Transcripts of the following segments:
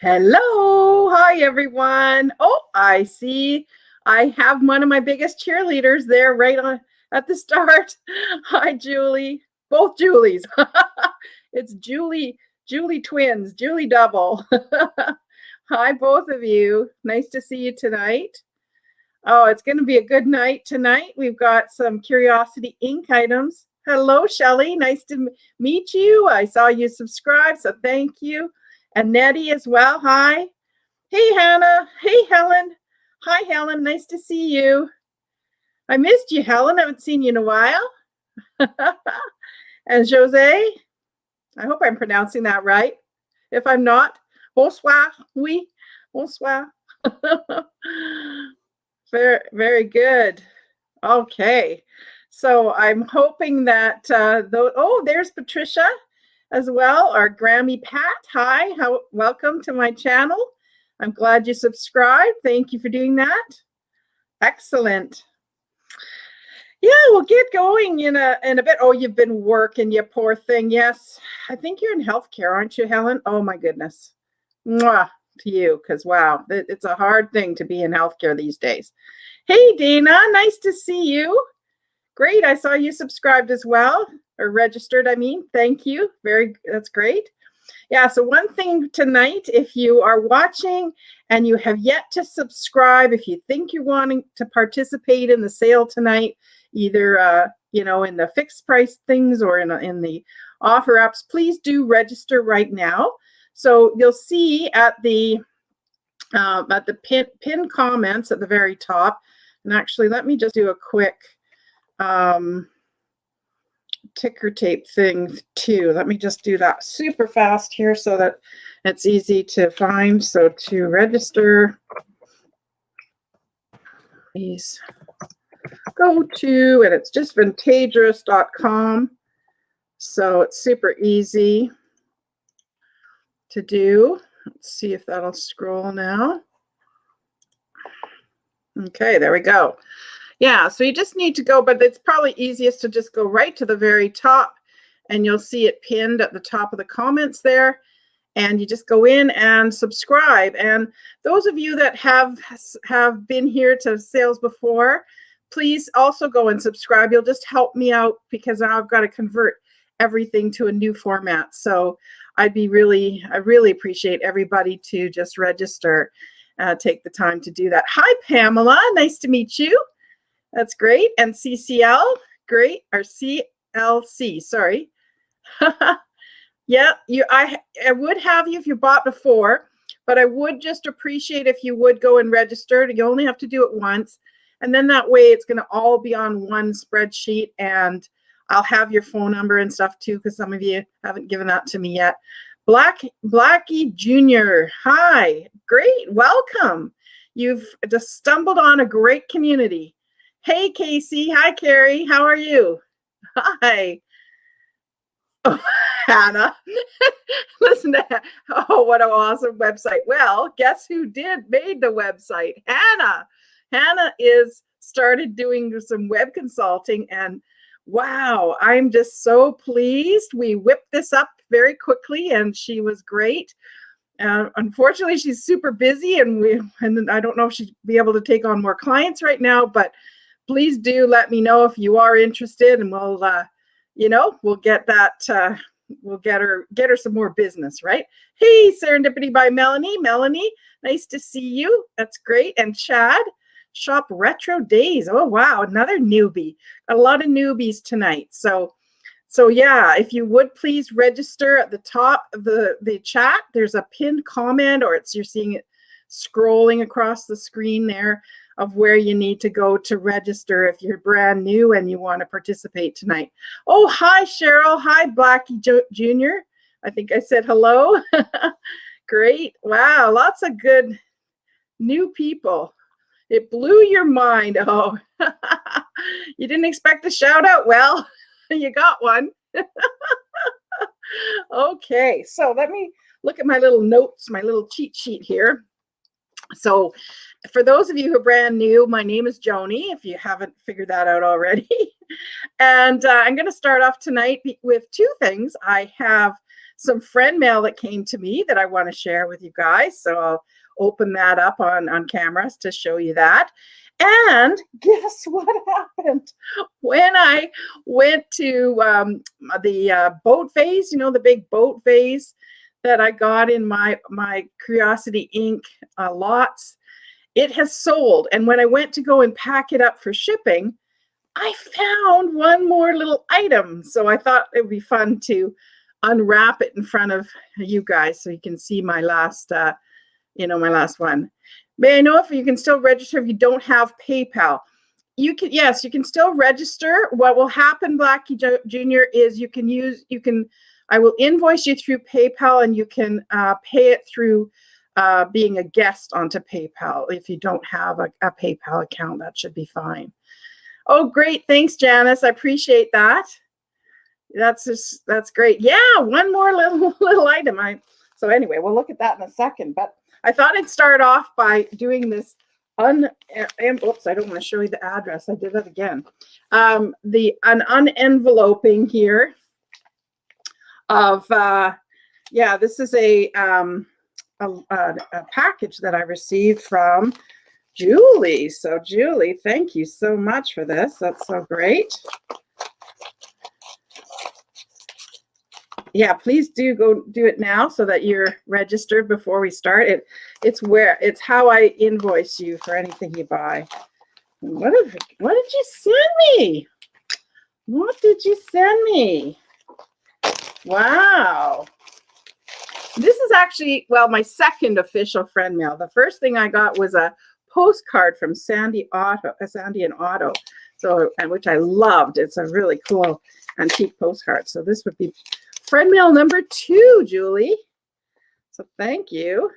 Hello, hi everyone. Oh, I see I have one of my biggest cheerleaders there right on at the start. Hi, Julie. Both Julies. It's Julie twins, Julie double. Hi, both of you. Nice to see you tonight. Oh, it's going to be a good night tonight. We've got some Curiosity Inc items. Hello, Shelley. Nice to meet you. I saw you subscribe, so thank you. And Nettie as well. Hi. Hey, Hannah. Hey, Helen. Hi, Helen. Nice to see you. I missed you, Helen. I haven't seen you in a while. And Jose, I hope I'm pronouncing that right. If I'm not, bonsoir. Oui, bonsoir. Very, very good. Okay. So I'm hoping that, there's Patricia as well, our Grammy Pat. Hi, welcome to my channel. I'm glad you subscribed. Thank you for doing that. Excellent. Yeah, we'll get going in a bit. Oh, you've been working, you poor thing. Yes, I think you're in healthcare, aren't you, Helen? Oh my goodness. Mwah to you, because wow, it's a hard thing to be in healthcare these days. Hey, Dana, nice to see you. Great, I saw you subscribed as well, or registered, I mean. Thank you. That's great. Yeah, so one thing tonight, if you are watching and you have yet to subscribe, if you think you're wanting to participate in the sale tonight, either in the fixed price things or in the offer ups, please do register right now. So you'll see at the pinned comments at the very top, and actually let me just do a quick ticker tape thing too. Let me just do that super fast here so that it's easy to find. So to register, please go to, and it's just vintagerous.com. So it's super easy to do. Let's see if that'll scroll now. Okay, there we go. Yeah, so you just need to go, but it's probably easiest to just go right to the very top, and you'll see it pinned at the top of the comments there. And you just go in and subscribe. And those of you that have been here to sales before, please also go and subscribe. You'll just help me out because now I've got to convert everything to a new format. So I really appreciate everybody to just register, take the time to do that. Hi, Pamela. Nice to meet you. That's great. And CCL, great. Or CLC, sorry. Yeah, I would have you if you bought before, but I would just appreciate if you would go and register. You only have to do it once. And then that way it's going to all be on one spreadsheet, and I'll have your phone number and stuff too, because some of you haven't given that to me yet. Blackie Jr., hi, great, welcome. You've just stumbled on a great community. Hey, Casey. Hi, Carrie. How are you? Hi. Oh, Hannah. Listen to that. Oh, what an awesome website. Well, guess who made the website? Hannah. Hannah started doing some web consulting, and wow, I'm just so pleased. We whipped this up very quickly, and she was great. Unfortunately, she's super busy, and I don't know if she'd be able to take on more clients right now, but please do let me know if you are interested, and we'll get that. We'll get her some more business, right? Hey, Serendipity by Melanie. Melanie, nice to see you. That's great. And Chad, Shop Retro Days. Oh wow, another newbie. Got a lot of newbies tonight. So yeah, if you would please register at the top of the chat. There's a pinned comment, or you're seeing it scrolling across the screen there, of where you need to go to register if you're brand new and you want to participate tonight. Oh, hi, Cheryl. Hi, Blackie Jr. I think I said hello. Great. Wow, lots of good new people. It blew your mind. Oh, you didn't expect a shout out? Well, you got one. Okay, so let me look at my little notes, my little cheat sheet here. So for those of you who are brand new, my name is Joni, if you haven't figured that out already. And I'm going to start off tonight with two things. I have some friend mail that came to me that I want to share with you guys. So I'll open that up on cameras to show you that. And guess what happened when I went to the boat vase, you know, the big boat vase that I got in my Curiosity Inc lots. It has sold. And when I went to go and pack it up for shipping, I found one more little item. So I thought it would be fun to unwrap it in front of you guys so you can see my last, my last one. May I know if you can still register if you don't have PayPal? You can, yes, you can still register. What will happen, Blackie Jr., is I will invoice you through PayPal, and you can pay it through being a guest onto PayPal. If you don't have a PayPal account, that should be fine. Oh, great. Thanks, Janice. I appreciate that. That's great. Yeah, one more little item. So anyway, we'll look at that in a second. But I thought I'd start off by doing this. Oops, I don't want to show you the address. I did that again. An unenveloping here of this is a package that I received from Julie. So Julie, thank you so much for this. That's so great. Yeah, please do go do it now so that you're registered before we start. It's how I invoice you for anything you buy. What did you send me? What did you send me? Wow. This is actually, well, my second official friend mail. The first thing I got was a postcard from Sandy and Otto, which I loved. It's a really cool antique postcard. So this would be friend mail number 2, Julie. So thank you.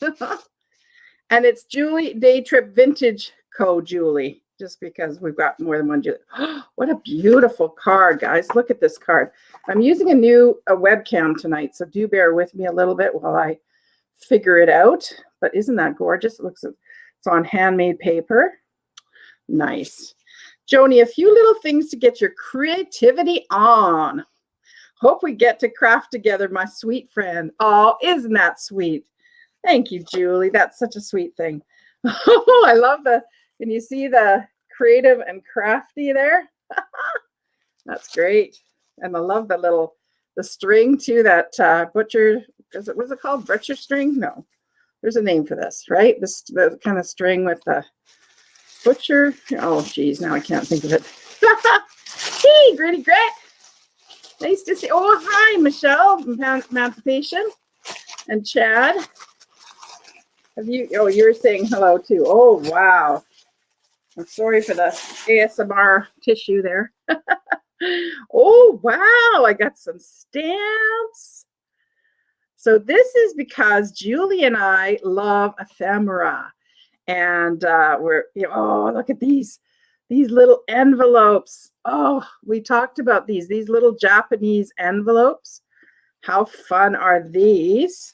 And it's Julie Day Trip Vintage Co. Julie, just because we've got more than one Julie. What a beautiful card, guys. Look at this card. I'm using a webcam tonight, so do bear with me a little bit while I figure it out. But isn't that gorgeous? It's on handmade paper. Nice. Joni, a few little things to get your creativity on. Hope we get to craft together, my sweet friend. Oh, isn't that sweet? Thank you, Julie. That's such a sweet thing. Oh, I love can you see the creative and crafty there? That's great. And I love the string too, that butcher, what's it called? Butcher string? No, there's a name for this, right? The kind of string with the butcher. Oh, geez, now I can't think of it. Hey, Gritty Grit. Nice to see. Oh, hi, Michelle from Emancipation and Chad. You're saying hello too. Oh, wow. I'm sorry for the ASMR tissue there. Oh, wow. I got some stamps. So this is because Julie and I love ephemera. And look at these little envelopes. Oh, we talked about these little Japanese envelopes. How fun are these?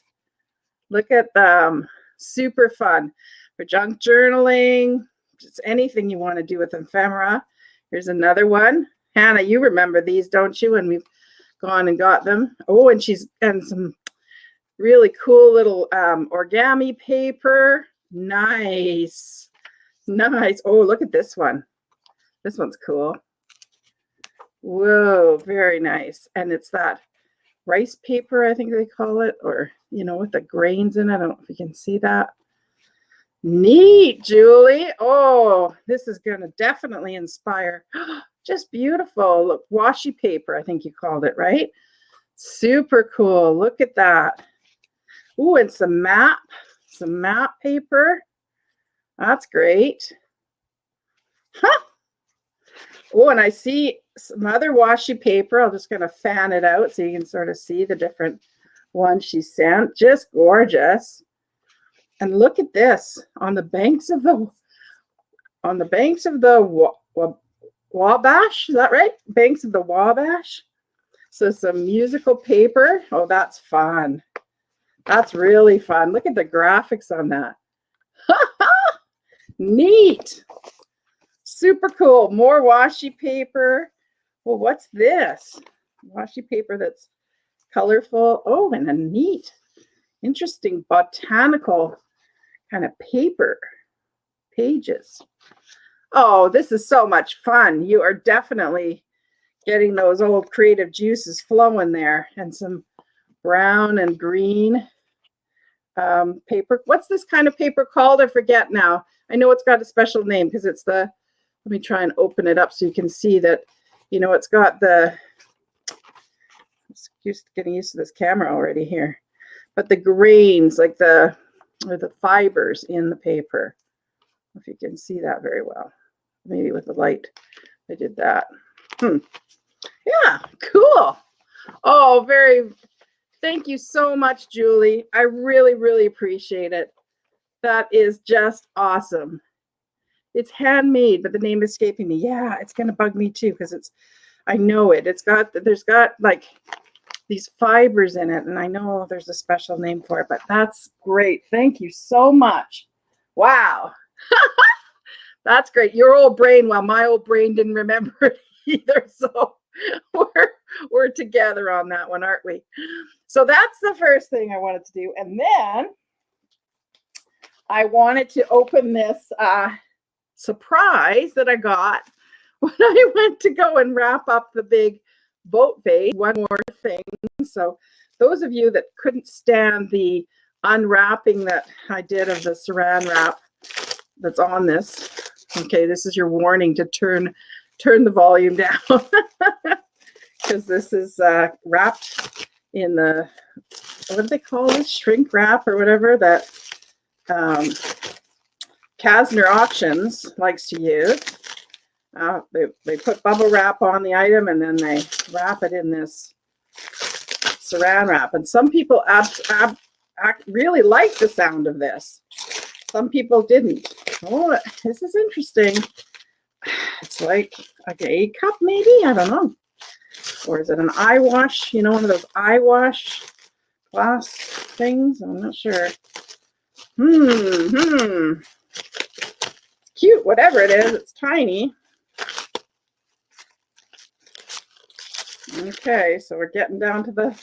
Look at them. Super fun for junk journaling, just anything you want to do with ephemera. Here's another one. Hannah, you remember these, don't you? When we've gone and got them. Oh, and some really cool little origami paper. Nice. Nice. Oh, look at this one. This one's cool. Whoa, very nice. And it's that rice paper, I think they call it, or, with the grains in it. I don't know if you can see that. Neat, Julie. Oh, this is going to definitely inspire. Just beautiful. Look, washi paper, I think you called it, right? Super cool. Look at that. Ooh, and some map paper. That's great. Huh. Oh, and I see some other washi paper. I'm just going to fan it out so you can sort of see the different ones she sent. Just gorgeous. And look at this on the banks of the Wabash. Is that right? Banks of the Wabash. So some musical paper. Oh, that's fun. That's really fun. Look at the graphics on that. Neat. Super cool. More washi paper. Well, what's this? Washi paper that's colorful. Oh, and a neat, interesting botanical kind of paper pages. Oh, this is so much fun. You are definitely getting those old creative juices flowing there, and some brown and green paper. What's this kind of paper called? I forget now. I know it's got a special name because it's the, let me try and open it up so you can see that, you know, it's got the, getting used to this camera already here, but the grains, like the fibers in the paper. If you can see that very well, maybe with the light, I did that. Yeah, cool. Oh, thank you so much, Julie. I really, really appreciate it. That is just awesome. It's handmade, but the name is escaping me. Yeah, it's going to bug me too because I know it. There's got like these fibers in it, and I know there's a special name for it, but that's great. Thank you so much. Wow. That's great. Your old brain, well, my old brain didn't remember it either. So we're together on that one, aren't we? So that's the first thing I wanted to do. And then I wanted to open this surprise that I got when I went to go and wrap up the big boat vase. One more thing. So those of you that couldn't stand the unwrapping that I did of the saran wrap that's on this, okay, this is your warning to turn the volume down because this is wrapped in the, what do they call this, shrink wrap or whatever that Kasner Auctions likes to use. They put bubble wrap on the item and then they wrap it in this saran wrap. And some people really like the sound of this. Some people didn't. Oh, this is interesting. It's like a cup, maybe? I don't know. Or is it an eye wash? You know, one of those eye wash glass things? I'm not sure. Cute, whatever it is. It's tiny. Okay, so we're getting down to the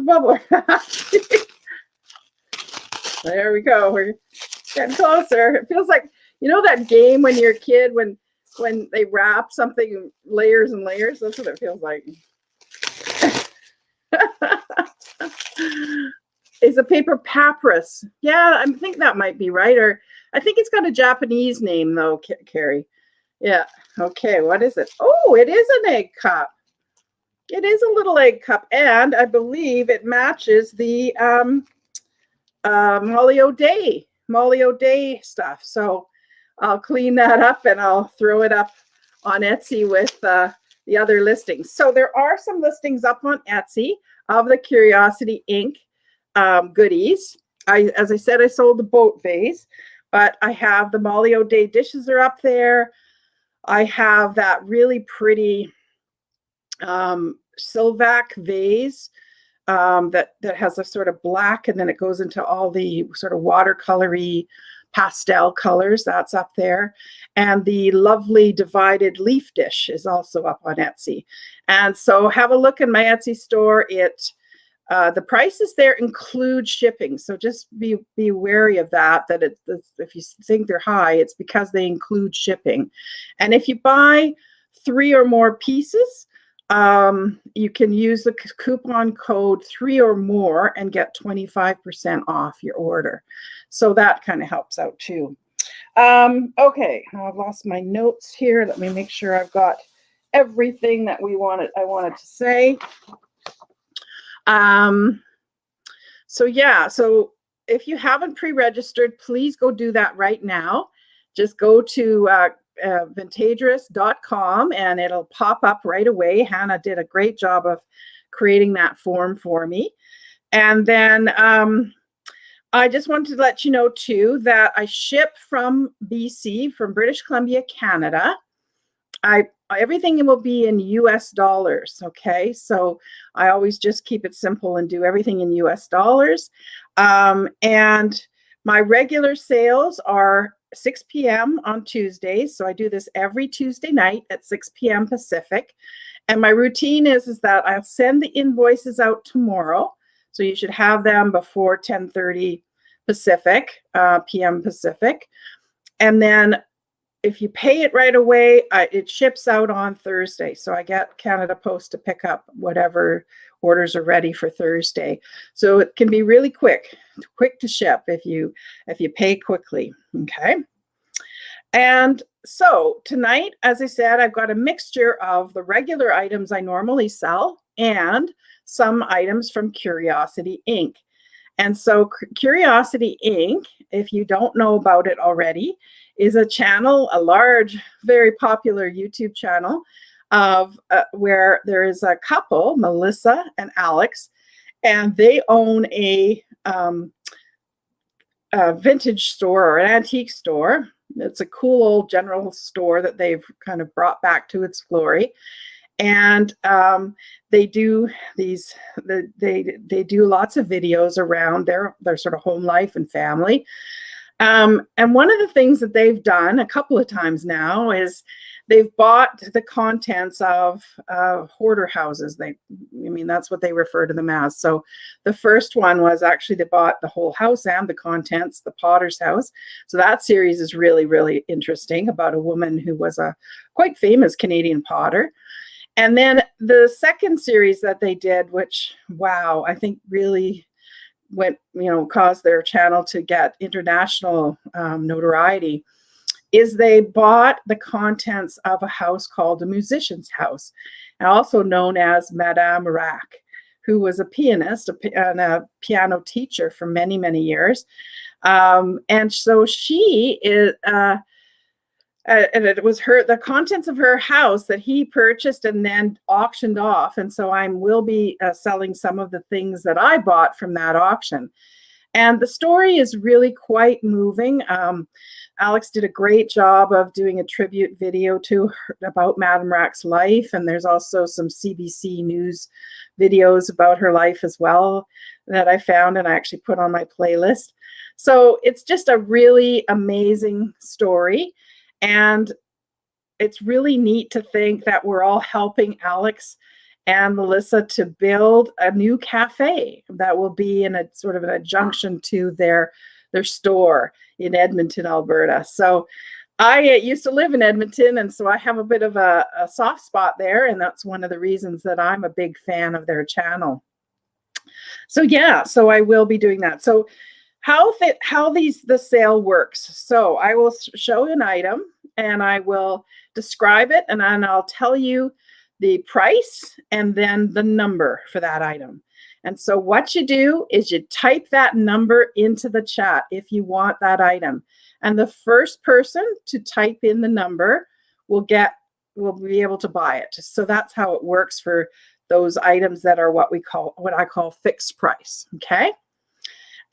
bubble wrap. There we go. We're getting closer. It feels like, you know, that game when you're a kid when they wrap something layers and layers. That's what it feels like. Is a paper papyrus. Yeah, I think that might be right. Or I think it's got a Japanese name though, Carrie. Yeah. Okay, what is it? Oh, it is an egg cup. It is a little egg cup, and I believe it matches the Molly O'Day stuff. So I'll clean that up and I'll throw it up on Etsy with the other listings. So there are some listings up on Etsy of the Curiosity Inc goodies. As I said, I sold the boat vase, but I have the Molly O'Day dishes are up there. I have that really pretty Silvac vase that has a sort of black, and then it goes into all the sort of watercolory pastel colors. That's up there. And the lovely divided leaf dish is also up on Etsy. And so have a look in my Etsy store. The prices there include shipping. So just be wary of that if you think they're high, it's because they include shipping. And if you buy 3 or more pieces, you can use the coupon code 3 or more and get 25% off your order. So that kind of helps out too. Okay, now I've lost my notes here. Let me make sure I've got everything that I wanted to say. So yeah, so if you haven't pre-registered, please go do that right now. Just go to vintagerous.com and it'll pop up right away. Hannah did a great job of creating that form for me. And then I just wanted to let you know too that I ship from BC, from British Columbia, Canada. Everything will be in US dollars, okay? So I always just keep it simple and do everything in US dollars. And my regular sales are 6 p.m. on Tuesdays. So I do this every Tuesday night at 6 p.m. Pacific. And my routine is that I'll send the invoices out tomorrow. So you should have them before 10:30 Pacific, p.m. Pacific. And then if you pay it right away, it ships out on Thursday. So I get Canada Post to pick up whatever orders are ready for Thursday. So it can be really quick to ship if you pay quickly. Okay. And so tonight, as I said, I've got a mixture of the regular items I normally sell and some items from Curiosity Inc. And so Curiosity Inc, if you don't know about it already, is a channel, a large, very popular YouTube channel of where there is a couple, Melissa and Alex, and they own a vintage store or an antique store. It's a cool old general store that they've kind of brought back to its glory. And they do these, they do lots of videos around their sort of home life and family. And one of the things that they've done a couple of times now is they've bought the contents of hoarder houses. That's what they refer to them as. So the first one was actually they bought the whole house and the contents, the potter's house. So that series is really, really interesting, about a woman who was a quite famous Canadian potter. And then the second series that they did, which, wow, I think really went, caused their channel to get international notoriety, is they bought the contents of a house called the Musician's House, also known as Madame Rac, who was a pianist and a piano teacher for many, many years. And so she is, and it was the contents of her house that he purchased and then auctioned off. And so I will be selling some of the things that I bought from that auction. And the story is really quite moving. Alex did a great job of doing a tribute video to her about Madame Rac's life. And there's also some CBC News videos about her life as well that I found and I actually put on my playlist. So it's just a really amazing story. And it's really neat to think that we're all helping Alex and Melissa to build a new cafe that will be in a sort of an adjunction to their store in Edmonton, Alberta. So I used to live in Edmonton, and so I have a bit of a soft spot there, and that's one of the reasons that I'm a big fan of their channel. So yeah, so I will be doing that. So how the sale works. So I will show an item and I will describe it, and then I'll tell you the price and then the number for that item. And so what you do is you type that number into the chat if you want that item. And the first person to type in the number will be able to buy it. So that's how it works for those items that are what I call fixed price. Okay.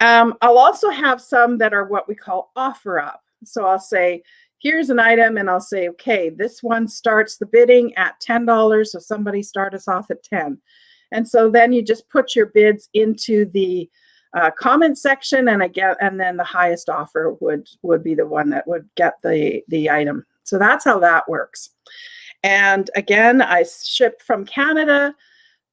I'll also have some that are what we call offer up. So I'll say, here's an item, and I'll say, okay, this one starts the bidding at $10. So somebody start us off at 10. And so then you just put your bids into the comment section, and then the highest offer would be the one that would get the item. So that's how that works. And again, I ship from Canada.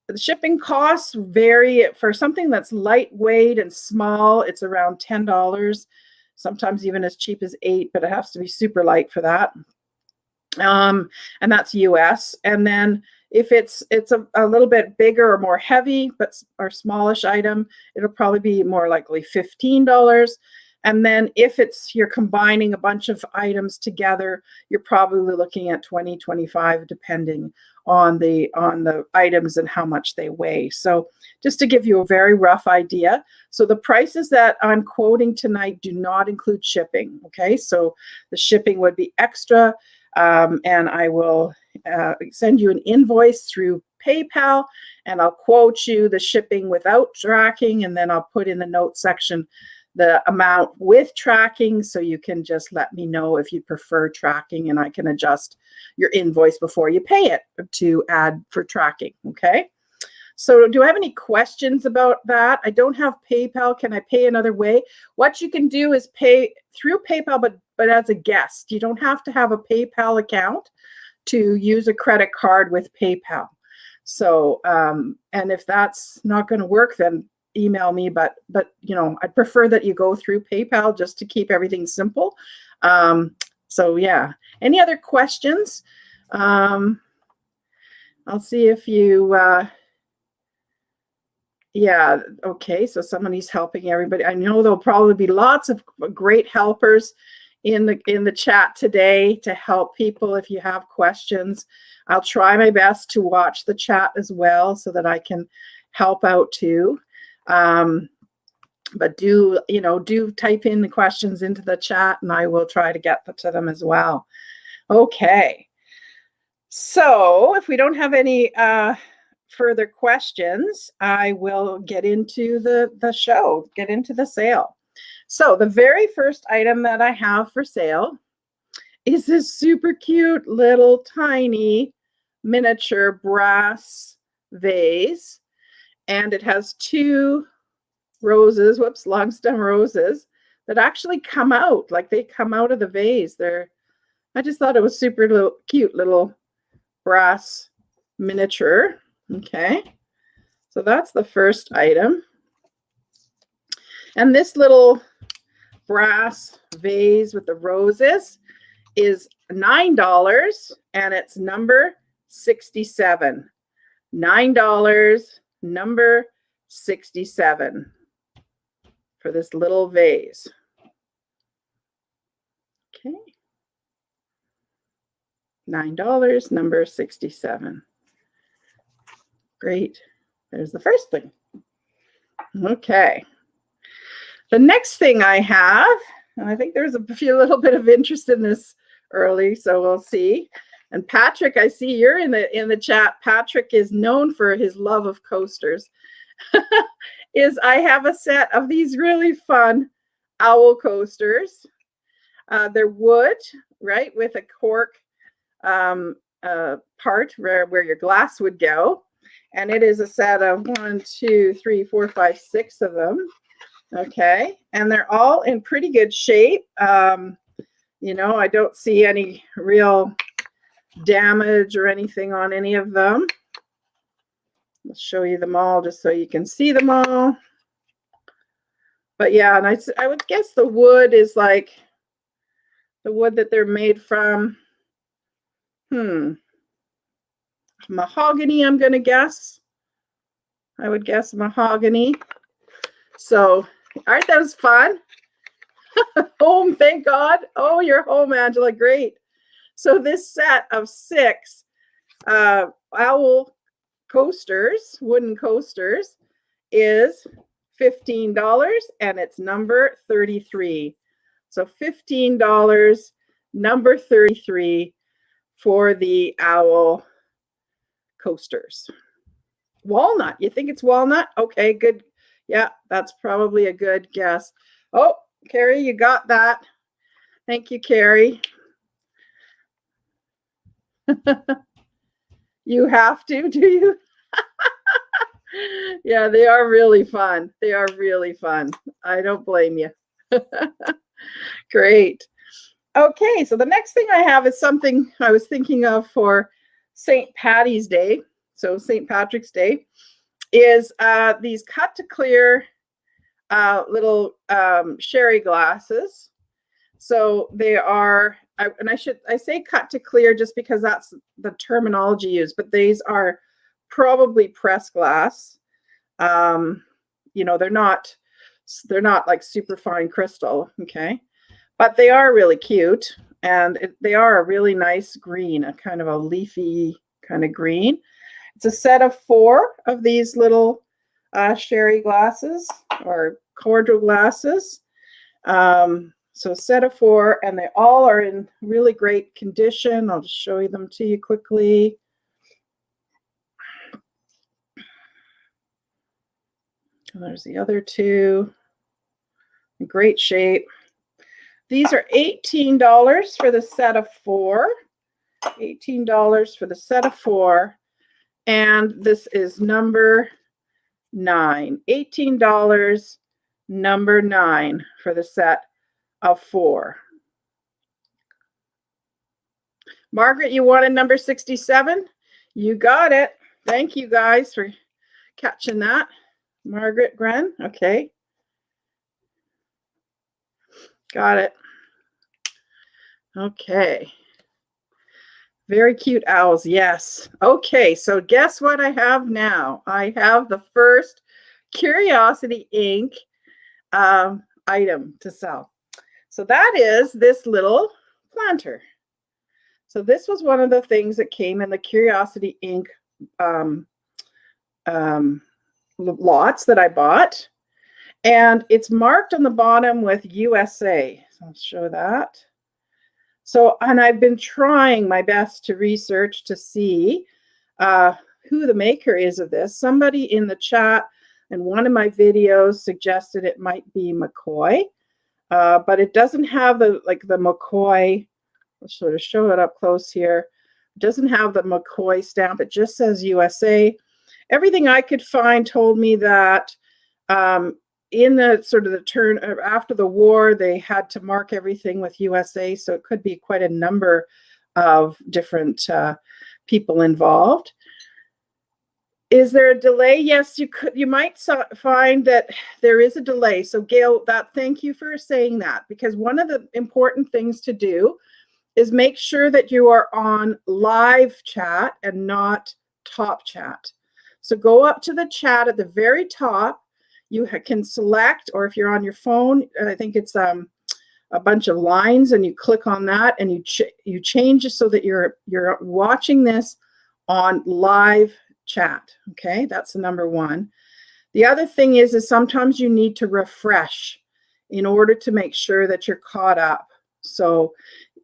The shipping costs vary. For something that's lightweight and small, it's around $10, sometimes even as cheap as $8, but it has to be super light for that. And that's US. And then if it's a little bit bigger or more heavy, or smallish item, it'll probably be more likely $15. And then if you're combining a bunch of items together, you're probably looking at $20, $25, depending on the items and how much they weigh. So just to give you a very rough idea. So the prices that I'm quoting tonight do not include shipping. Okay, so the shipping would be extra. And I will send you an invoice through PayPal, and I'll quote you the shipping without tracking, and then I'll put in the note section the amount with tracking, so you can just let me know if you prefer tracking, and I can adjust your invoice before you pay it to add for tracking. Okay. So do I have any questions about that? I don't have PayPal. Can I pay another way? What you can do is pay through PayPal, but as a guest. You don't have to have a PayPal account to use a credit card with PayPal. So, and if that's not going to work, then email me, but you know, I'd prefer that you go through PayPal just to keep everything simple. So yeah, any other questions? I'll see if you, yeah, okay, so somebody's helping everybody. I know there'll probably be lots of great helpers in the chat today to help people if you have questions. I'll try my best to watch the chat as well so that I can help out too. But do type in the questions into the chat and I will try to get to them as well. Okay. So if we don't have any further questions, I will get into the show, get into the sale. So the very first item that I have for sale is this super cute little tiny miniature brass vase. And it has two roses, long stem roses that actually come out, like they come out of the vase. I just thought it was super cute little brass miniature. Okay, so that's the first item. And this little brass vase with the roses is $9 and it's number 67. $9, number 67 for this little vase. Okay. $9, number 67. Great. There's the first thing. Okay. The next thing I have, and I think there's a little bit of interest in this early, so we'll see. And Patrick, I see you're in the chat. Patrick is known for his love of coasters. I have a set of these really fun owl coasters. They're wood, right, with a cork part where your glass would go. And it is a set of 1, 2, 3, 4, 5, 6 of them. Okay, and they're all in pretty good shape. You know, I don't see any real damage or anything on any of them. I'll show you them all just so you can see them all. But yeah, and I would guess the wood is like the wood that they're made from. Mahogany, I'm going to guess. I would guess mahogany. So, aren't those fun? Home, thank God. Oh, you're home, Angela. Great. So this set of 6 owl coasters, wooden coasters, is $15 and it's number 33. So $15, number 33 for the owl coasters. Walnut. You think it's walnut? Okay, good. Yeah, that's probably a good guess. Oh, Carrie, you got that. Thank you, Carrie. You have to, do you? Yeah, they are really fun. They are really fun. I don't blame you. Great. Okay, so the next thing I have is something I was thinking of for St. Patty's Day. So St. Patrick's Day is these cut to clear little sherry glasses. So they are, I say cut to clear just because that's the terminology used, but these are probably pressed glass. You know, they're not like super fine crystal, okay? But they are really cute, and they are a really nice green, a kind of a leafy kind of green. It's a set of 4 of these little sherry glasses or cordial glasses. So a set of 4, and they all are in really great condition. I'll just show you them to you quickly. And there's the other 2. In great shape. These are $18 for the set of 4. $18 for the set of 4. And this is number 9. $18, number 9 for the set of 4. Margaret, you wanted number 67? You got it. Thank you guys for catching that. Margaret Gren, okay. Got it. Okay. Very cute owls, yes. Okay, so guess what I have now? I have the first Curiosity Inc item to sell. So that is this little planter. So this was one of the things that came in the Curiosity Inc lots that I bought. And it's marked on the bottom with USA. So I'll show that. So, and I've been trying my best to research to see who the maker is of this. Somebody in the chat in one of my videos suggested it might be McCoy, but it doesn't have the McCoy. I'll sort of show it up close here. It doesn't have the McCoy stamp. It just says USA. Everything I could find told me that in the sort of the turn after the war, they had to mark everything with USA. So it could be quite a number of different people involved. Is there a delay? Yes, you might find that there is a delay. So Gail, thank you for saying that, because one of the important things to do is make sure that you are on live chat and not top chat. So go up to the chat at the very top. You can select, or if you're on your phone, I think it's a bunch of lines, and you click on that, and you change it so that you're watching this on live chat. Okay, that's the number one. The other thing is sometimes you need to refresh in order to make sure that you're caught up. So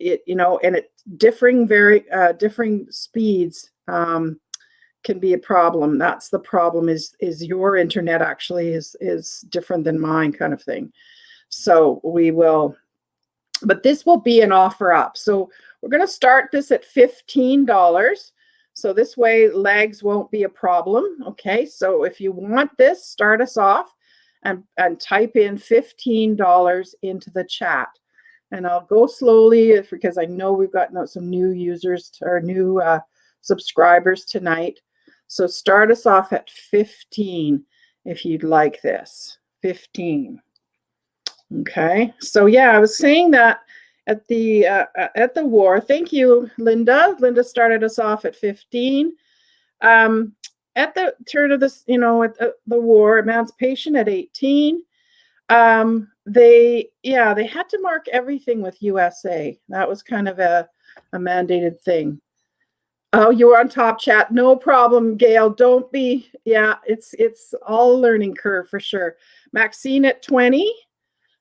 and it differing speeds can be a problem. That's the problem, is your internet actually is different than mine, kind of thing. So but this will be an offer up. So we're going to start this at $15. So this way legs won't be a problem. Okay, so if you want this, start us off and type in $15 into the chat. And I'll go slowly because I know we've got some new users or new subscribers tonight. So start us off at 15 if you'd like this. 15. Okay. So yeah, I was saying that at the war. Thank you, Linda. Linda started us off at 15. At the turn of this, at the war, emancipation at 18. They had to mark everything with USA. That was kind of a mandated thing. Oh, you were on top chat. No problem, Gail. Don't be. Yeah, it's all a learning curve for sure. Maxine at 20.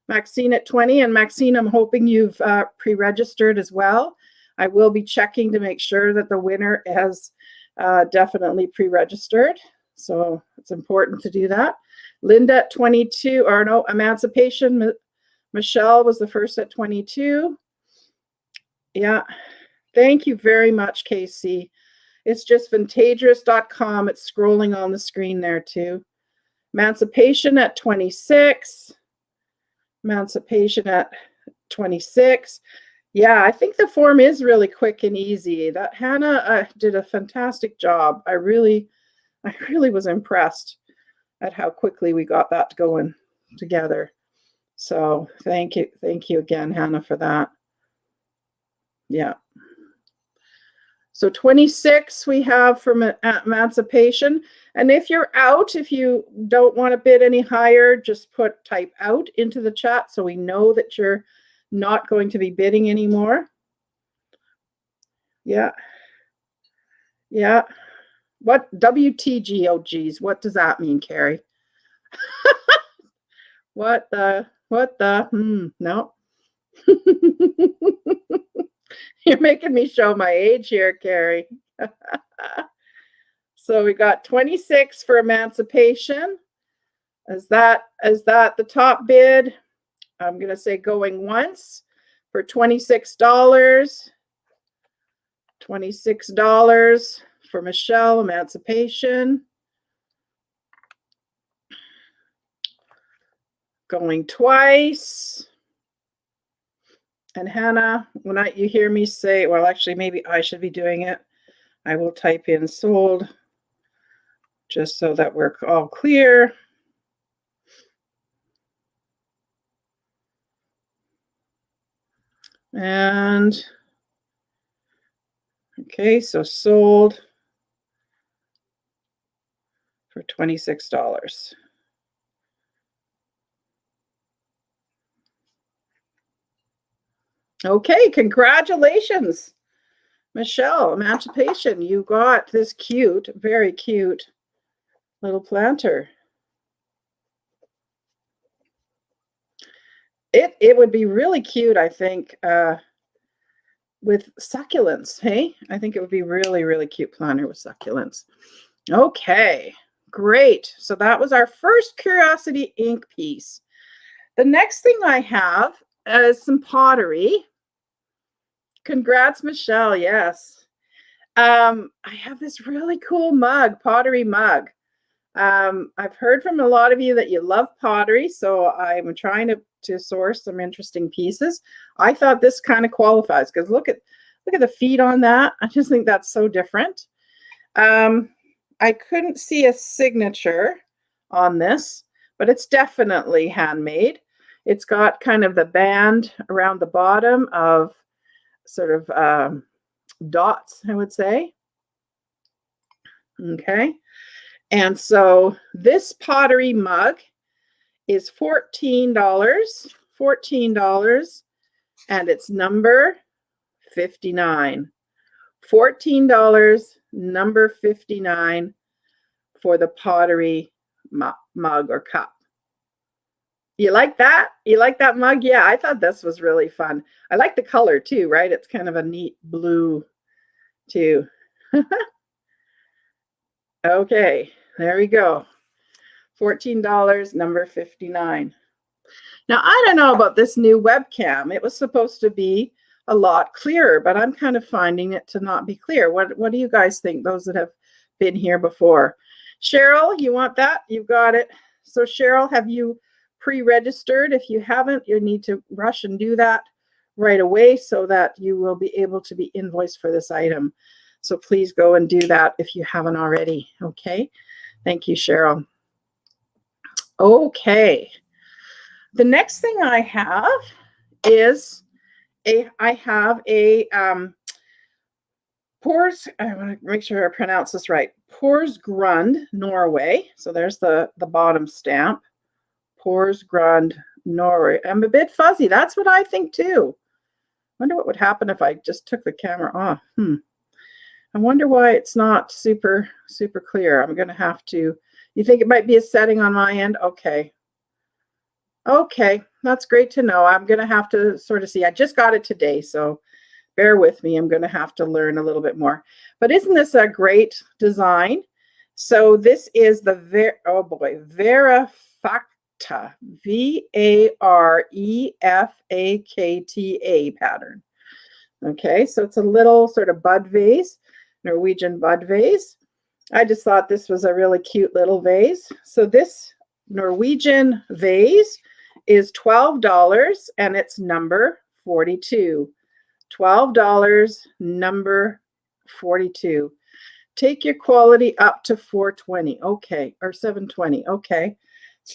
Maxine at 20. And Maxine, I'm hoping you've pre-registered as well. I will be checking to make sure that the winner has definitely pre-registered. So it's important to do that. Linda at 22, or no, Emancipation. Michelle was the first at 22. Yeah. Thank you very much, Casey. It's just vintagerous.com. It's scrolling on the screen there too. Emancipation at 26. Emancipation at 26. Yeah, I think the form is really quick and easy. That Hannah did a fantastic job. I really was impressed at how quickly we got that going together. So thank you again, Hannah, for that. Yeah. So 26 we have from Emancipation. And if you're out, if you don't want to bid any higher, just type out into the chat so we know that you're not going to be bidding anymore. Yeah. Yeah. What WTG? Oh, geez. What does that mean, Carrie? What the? No. You're making me show my age here, Carrie. So we got 26 for Emancipation. Is that the top bid? I'm going to say going once for $26. $26 for Michelle, Emancipation. Going twice. And Hannah, when you hear me say, well, actually, maybe I should be doing it. I will type in sold just so that we're all clear. And okay, so sold for $26. Okay, congratulations, Michelle, Emancipation. You got this cute, very cute little planter. It would be really cute, I think, with succulents. Hey, I think it would be really, really cute planter with succulents. Okay, great. So that was our first Curiosity Inc piece. The next thing I have is some pottery. Congrats, Michelle. Yes. I have this really cool mug, pottery mug. I've heard from a lot of you that you love pottery, so I'm trying to source some interesting pieces. I thought this kind of qualifies because look at the feet on that. I just think that's so different. I couldn't see a signature on this, but it's definitely handmade. It's got kind of the band around the bottom of sort of dots, I would say. Okay. And so this pottery mug is $14, $14, and it's number 59. $14, number 59 for the pottery mug or cup. You like that? You like that mug? Yeah, I thought this was really fun. I like the color too, right? It's kind of a neat blue too. Okay, there we go. $14, number 59. Now, I don't know about this new webcam. It was supposed to be a lot clearer, but I'm kind of finding it to not be clear. What do you guys think, those that have been here before? Cheryl, you want that? You've got it. So Cheryl, have you pre-registered? If you haven't, you need to rush and do that right away so that you will be able to be invoiced for this item. So please go and do that if you haven't already. Okay. Thank you, Cheryl. Okay. The next thing I have is I have a Pors, I want to make sure I pronounce this right. Porsgrund, Norway. So there's the bottom stamp. Porsgrund, Norway. I'm a bit fuzzy. That's what I think too. Wonder what would happen if I just took the camera off. I wonder why it's not super clear. I'm going to have to. You think it might be a setting on my end? Okay. Okay, that's great to know. I'm going to have to sort of see. I just got it today, so bear with me. I'm going to have to learn a little bit more. But isn't this a great design? So this is the Verefakta, Varefakta pattern. Okay, so it's a little sort of bud vase, Norwegian bud vase. I just thought this was a really cute little vase. So this Norwegian vase is $12 and it's number 42. $12, number 42. Take your quality up to 420. Okay, or 720. Okay.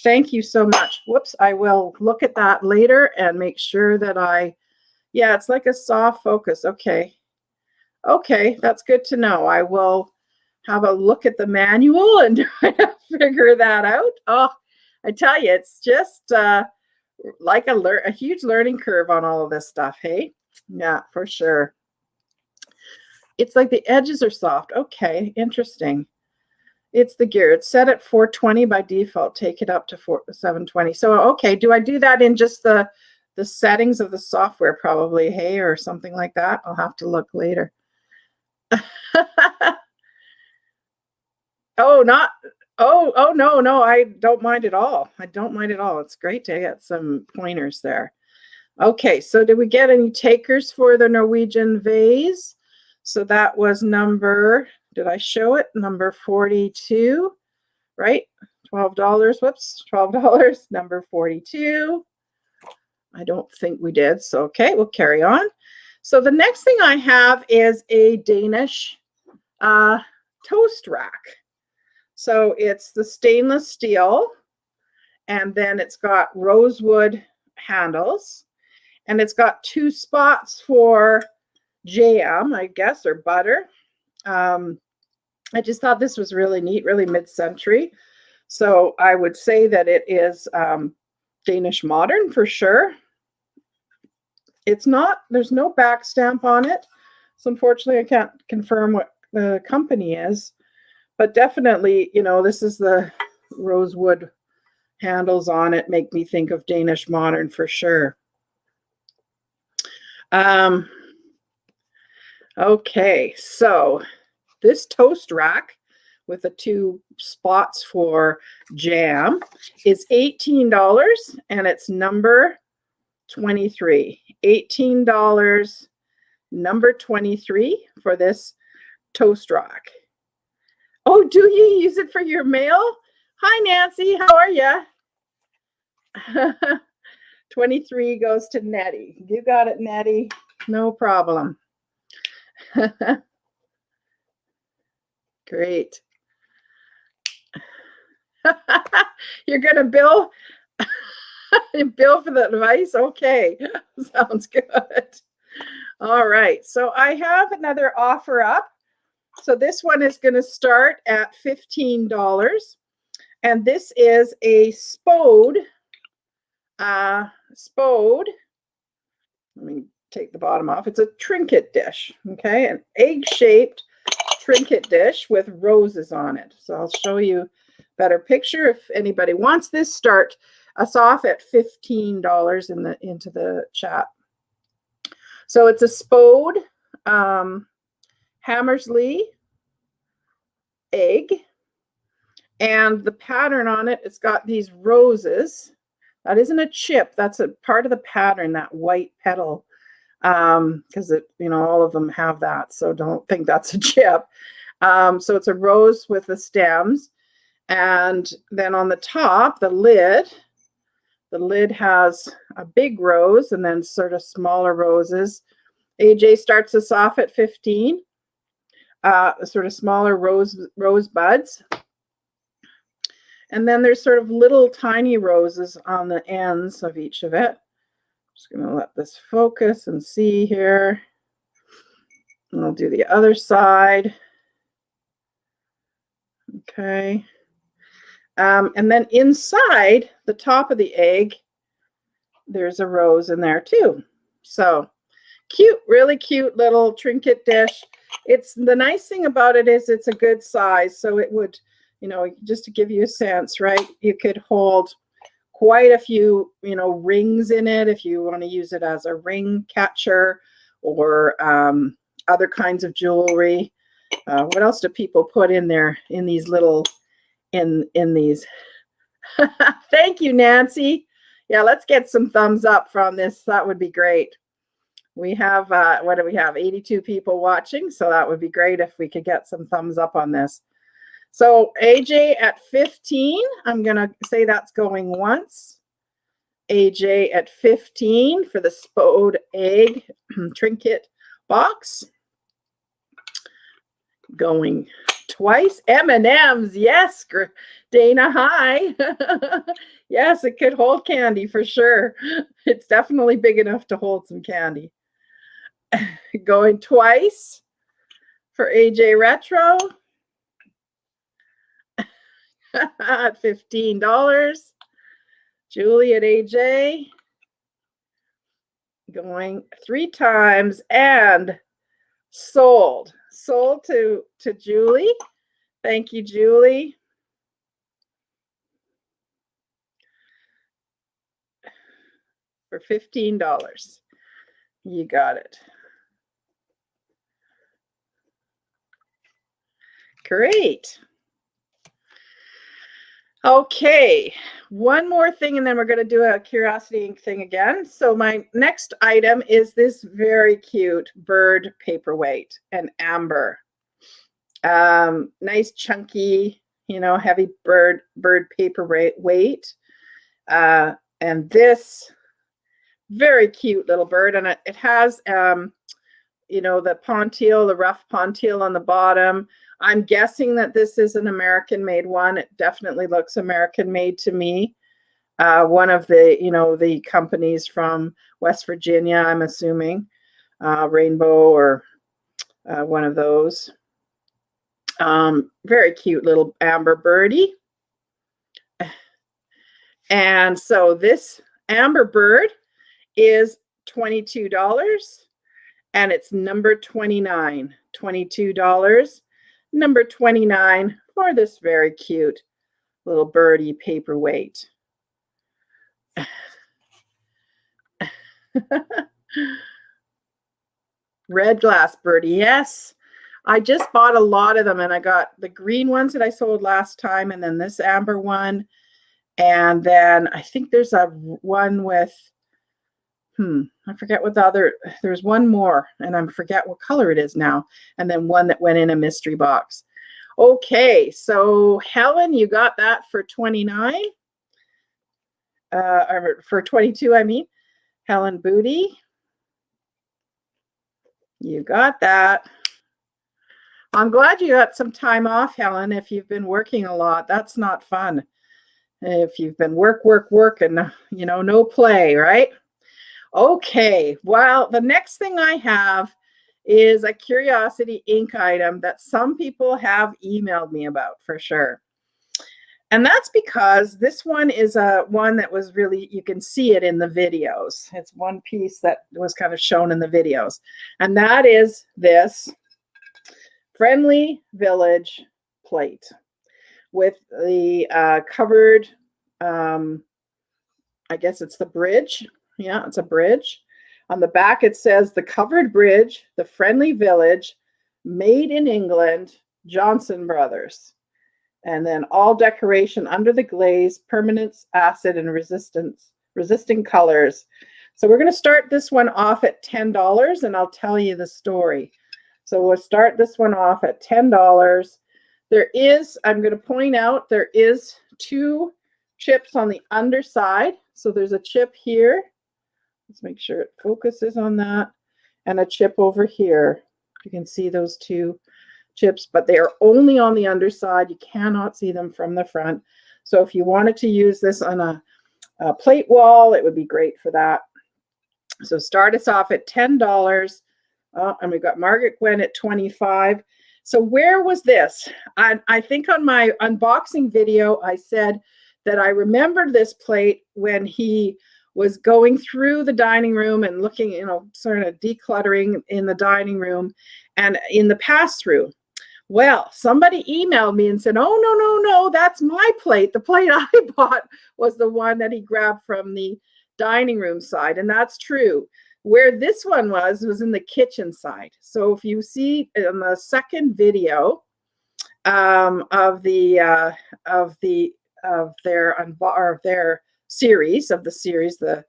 Thank you so much. Whoops, I will look at that later and make sure that yeah, it's like a soft focus. Okay. Okay, that's good to know. I will have a look at the manual and try to figure that out. Oh, I tell you, it's just like a huge learning curve on all of this stuff. Hey, yeah, for sure. It's like the edges are soft. Okay, interesting. It's the gear. It's set at 420 by default. Take it up to 720. So, okay, do I do that in just the settings of the software probably, hey, or something like that? I'll have to look later. Oh, no, I don't mind at all. I don't mind at all. It's great to get some pointers there. Okay, so did we get any takers for the Norwegian vase? So that was number, did I show it? Number 42, right? $12, whoops, $12, number 42. I don't think we did. So, okay, we'll carry on. So the next thing I have is a Danish toast rack. So it's the stainless steel, and then it's got rosewood handles, and it's got 2 spots for jam, I guess, or butter. I just thought this was really neat, really mid-century. So I would say that it is Danish modern for sure. It's not, there's no back stamp on it. So unfortunately, I can't confirm what the company is, but definitely, you know, this is the rosewood handles on it, make me think of Danish modern for sure. Okay, so this toast rack with the 2 spots for jam is $18, and it's number 23. $18, number 23 for this toast rack. Oh, do you use it for your mail? Hi, Nancy. How are you? 23 goes to Nettie. You got it, Nettie. No problem. Great. You're going to bill for the advice? Okay. Sounds good. All right. So I have another offer up. So this one is going to start at $15. And this is a spode. Let me take the bottom off. It's a trinket dish. Okay. An egg-shaped trinket dish with roses on it. So I'll show you a better picture. If anybody wants this, start us off at $15 into the chat. So it's a spode Hammersley egg, and the pattern on it, it's got these roses. That isn't a chip. That's a part of the pattern, that white petal, because it, you know, all of them have that. So don't think that's a chip. So it's a rose with the stems, and then on the top, the lid has a big rose and then sort of smaller roses. AJ starts us off at 15, sort of smaller rose buds. And then there's sort of little tiny roses on the ends of each of it. Just going to let this focus and see here. And I'll do the other side. Okay. And then inside the top of the egg, there's a rose in there too. So cute, really cute little trinket dish. It's the nice thing about it is it's a good size. So it would, you know, just to give you a sense, right? You could hold quite a few, you know, rings in it if you want to use it as a ring catcher or other kinds of jewelry. What else do people put in there in these little, in these? Thank you, Nancy. Yeah, let's get some thumbs up from this. That would be great. We have, what do we have? 82 people watching. So that would be great if we could get some thumbs up on this. So AJ at 15, I'm going to say that's going once. AJ at 15 for the spode egg trinket box. Going twice. M&Ms, yes, Dana, hi. Yes, it could hold candy for sure. It's definitely big enough to hold some candy. Going twice for AJ Retro. At $15. Julie at AJ. Going 3 times and sold. Sold to Julie. Thank you, Julie. For $15. You got it. Great. Okay, one more thing, and then we're going to do a Curiosity Inc thing again. So my next item is this very cute bird paperweight, an amber. Nice chunky, you know, heavy bird paperweight. And this Very cute little bird, and it has you know, the pontile, the rough pontile on the bottom. I'm guessing that this is an American-made one. It definitely looks American-made to me. One of the, you know, the companies from West Virginia, I'm assuming, Rainbow or one of those. Very cute little amber birdie. And so this amber bird is $22. And it's number 29, $22, number 29 for this very cute little birdie paperweight. Red glass birdie, yes. I just bought a lot of them, and I got the green ones that I sold last time, and then this amber one. And then I think there's a one with, I forget what the other, there's one more, and I forget what color it is now. And then one that went in a mystery box. Okay, so Helen, you got that for 29. Or for 22, I mean. Helen Booty. You got that. I'm glad you got some time off, Helen, if you've been working a lot. That's not fun. If you've been work, and, you know, no play, right? Okay, well, the next thing I have is a Curiosity Inc item that some people have emailed me about for sure. And that's because this one is one that was really, you can see it in the videos. It's one piece that was kind of shown in the videos. And that is this Friendly Village plate with the covered, I guess it's the bridge. Yeah, it's a bridge. On the back, it says the covered bridge, the Friendly Village, made in England, Johnson Brothers. And then all decoration under the glaze, permanence, acid, and resisting colors. So we're going to start this one off at $10, and I'll tell you the story. So we'll start this one off at $10. There is, I'm going to point out, there is 2 chips on the underside. So there's a chip here. Let's make sure it focuses on that. And a chip over here. You can see those 2 chips, but they are only on the underside. You cannot see them from the front. So if you wanted to use this on a plate wall, it would be great for that. So start us off at $10. And we've got Margaret Gwen at 25. So where was this? I think on my unboxing video, I said that I remembered this plate when he was going through the dining room and looking, you know, sort of decluttering in the dining room and in the pass-through. Well, somebody emailed me and said, oh, no, that's my plate. The plate I bought was the one that he grabbed from the dining room side. And that's true. Where this one was in the kitchen side. So if you see in the second video of their series, the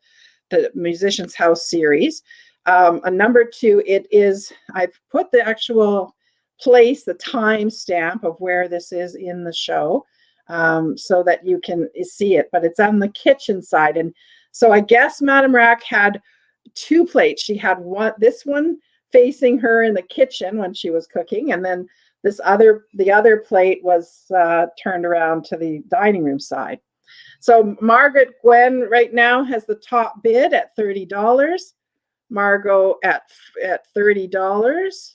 Musician's House series, number 2, it is, I've put the actual place, the time stamp of where this is in the show, so that you can see it, but it's on the kitchen side. And so I guess Madame Rac had 2 plates. She had this one facing her in the kitchen when she was cooking, and then the other plate was turned around to the dining room side. So Margaret Gwen right now has the top bid at $30. Margot at $30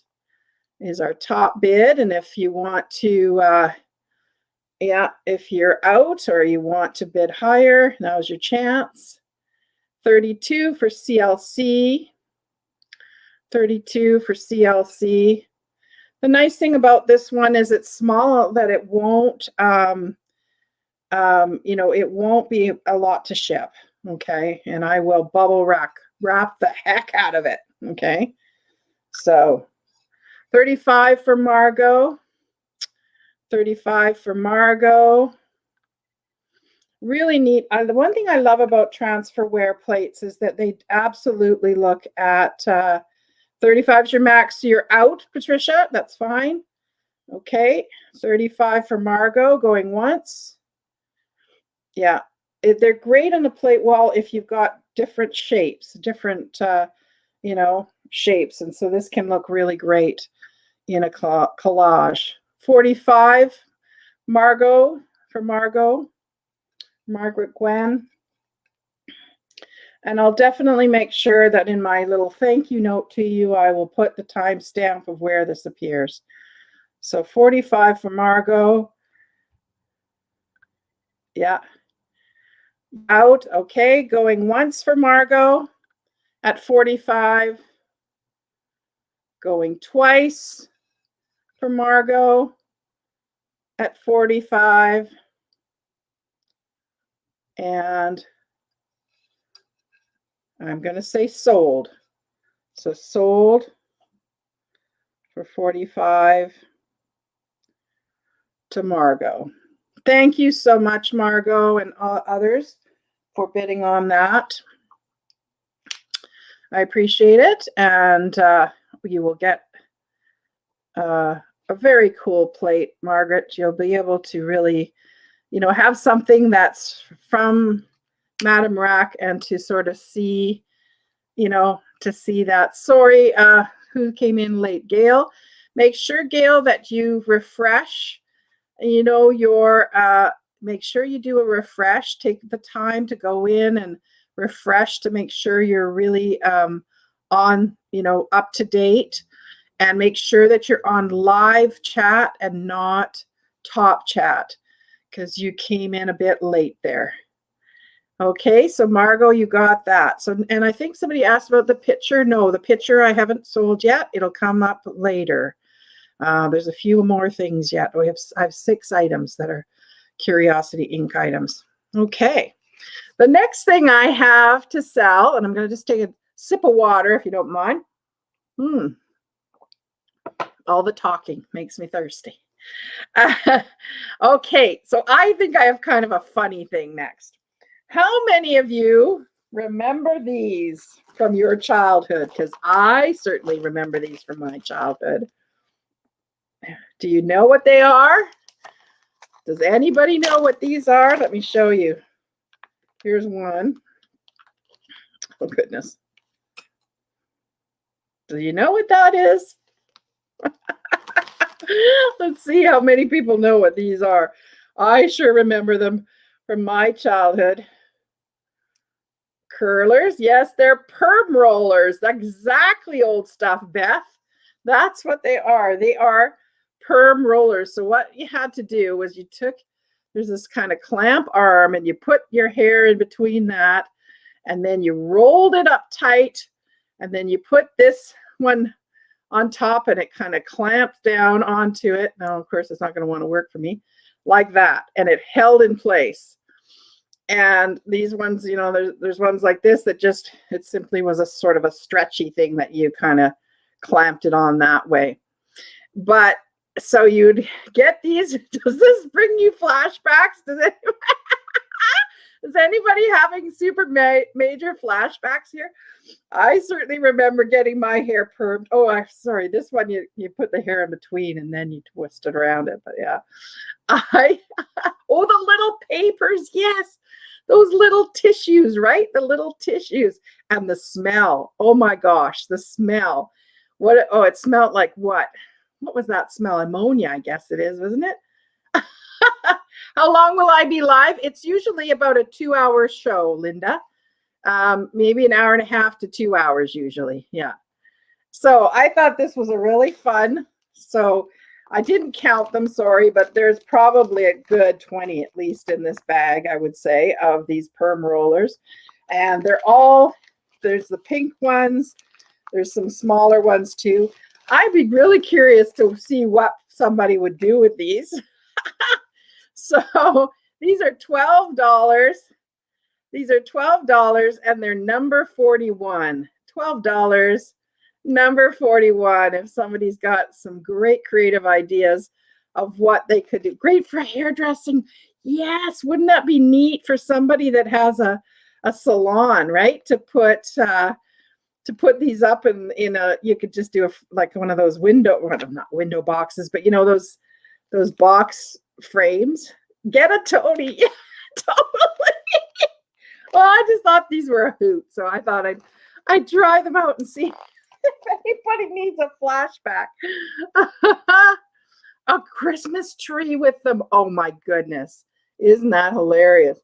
is our top bid. And if you want to, if you're out or you want to bid higher, now's your chance. 32 for CLC. 32 for CLC. The nice thing about this one is it's small, that it won't, you know, it won't be a lot to ship. Okay. And I will bubble wrap the heck out of it. Okay. So 35 for Margot. 35 for Margot. Really neat. The one thing I love about transferware plates is that they absolutely look at 35 is your max. So you're out, Patricia. That's fine. Okay. 35 for Margot, going once. Yeah. they're great on the plate wall if you've got different shapes, different, you know, shapes. And so this can look really great in a collage. 45, Margot, for Margot, Margaret Gwen. And I'll definitely make sure that in my little thank you note to you, I will put the timestamp of where this appears. So 45 for Margot. Yeah. Out. Okay. Going once for Margot at 45. Going twice for Margot at 45. And I'm going to say sold. So sold for 45 to Margot. Thank you so much, Margot, and others for bidding on that. I appreciate it. And you will get a very cool plate, Margaret. You'll be able to really, you know, have something that's from Madame Rac and to sort of see, you know, to see that. Sorry, who came in late? Gail. Make sure, Gail, that you refresh, you know, your, make sure you do a refresh. Take the time to go in and refresh to make sure you're really on, you know, up to date, and make sure that you're on live chat and not top chat, because you came in a bit late there. Okay, so Margot, you got that. So, and I think somebody asked about the picture. No, the picture I haven't sold yet. It'll come up later. There's a few more things yet. I have 6 items that are Curiosity Inc items. Okay, the next thing I have to sell, and I'm going to just take a sip of water if you don't mind. All the talking makes me thirsty. Okay, so I think I have kind of a funny thing next. How many of you remember these from your childhood? Because I certainly remember these from my childhood. Do you know what they are? Does anybody know what these are? Let me show you. Here's one. Oh, goodness. Do you know what that is? Let's see how many people know what these are. I sure remember them from my childhood. Curlers. Yes, they're perm rollers. Exactly, old stuff, Beth. That's what they are. They are perm rollers. So what you had to do was you took, there's this kind of clamp arm, and you put your hair in between that, and then you rolled it up tight, and then you put this one on top, and it kind of clamped down onto it. Now, of course, it's not going to want to work for me like that. And it held in place. And these ones, you know, there's ones like this that just, it simply was a sort of a stretchy thing that you kind of clamped it on that way. But so you'd get these. Does this bring you flashbacks? Is anybody having super major flashbacks here? I certainly remember getting my hair permed. Oh, I'm sorry. This one, you put the hair in between and then you twist it around it. But yeah, oh, the little papers. Yes, those little tissues, right? The little tissues, and the smell. Oh my gosh, the smell. What? Oh, it smelled like what? What was that smell? Ammonia, I guess it is, wasn't it? How long will I be live? It's usually about a 2-hour show, Linda. Maybe an hour and a half to 2 hours usually. Yeah. So I thought this was a really fun. So I didn't count them, sorry, but there's probably a good 20 at least in this bag, I would say, of these perm rollers. And they're all, there's the pink ones. There's some smaller ones too. I'd be really curious to see what somebody would do with these. So these are $12. These are $12 and they're number 41. $12, number 41. If somebody's got some great creative ideas of what they could do. Great for hairdressing. Yes, wouldn't that be neat for somebody that has a salon, right? To put these up in a, you could just do like one of those not window boxes, but you know, those box frames. Get a Tony. Totally. Well, I just thought these were a hoot, so I thought I'd try them out and see if anybody needs a flashback. A Christmas tree with them. Oh my goodness. Isn't that hilarious?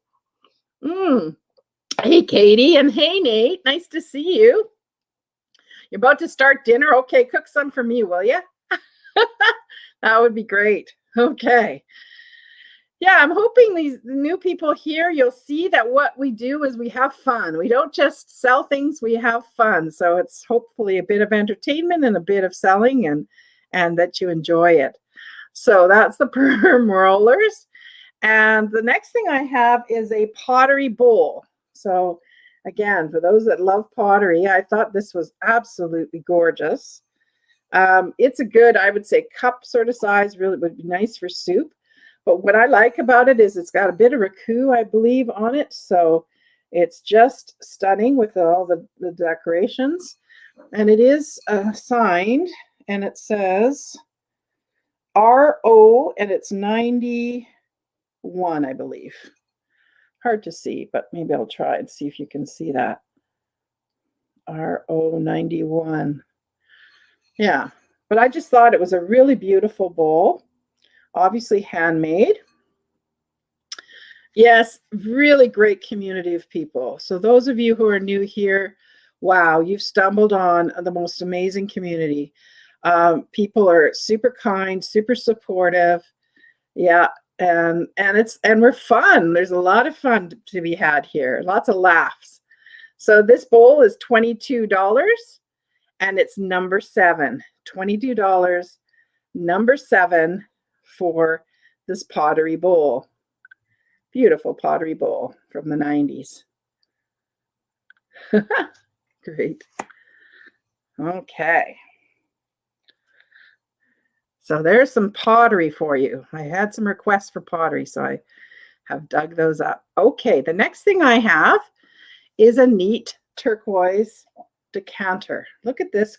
Hey, Katie, and hey, Nate. Nice to see you. You're about to start dinner? Okay, cook some for me, will you? That would be great. Okay. Yeah, I'm hoping these new people here, you'll see that what we do is we have fun. We don't just sell things, we have fun. So it's hopefully a bit of entertainment and a bit of selling, and that you enjoy it. So that's the perm rollers. And the next thing I have is a pottery bowl. So again, for those that love pottery, I thought this was absolutely gorgeous. It's a good, I would say, cup sort of size. Really would be nice for soup. But what I like about it is it's got a bit of raku, I believe, on it. So it's just stunning with all the decorations. And it is signed, and it says RO, and it's 91, I believe. Hard to see, but maybe I'll try and see if you can see that. RO 91. Yeah, but I just thought it was a really beautiful bowl. Obviously handmade. Yes, really great community of people. So those of you who are new here, wow, you've stumbled on the most amazing community. People are super kind, super supportive. Yeah, and we're fun. There's a lot of fun to be had here. Lots of laughs. So this bowl is $22, and it's number 7. $22, number 7 for this pottery bowl. Beautiful pottery bowl from the 90s. Great. Okay. So there's some pottery for you. I had some requests for pottery, so I have dug those up. Okay, the next thing I have is a neat turquoise decanter. Look at this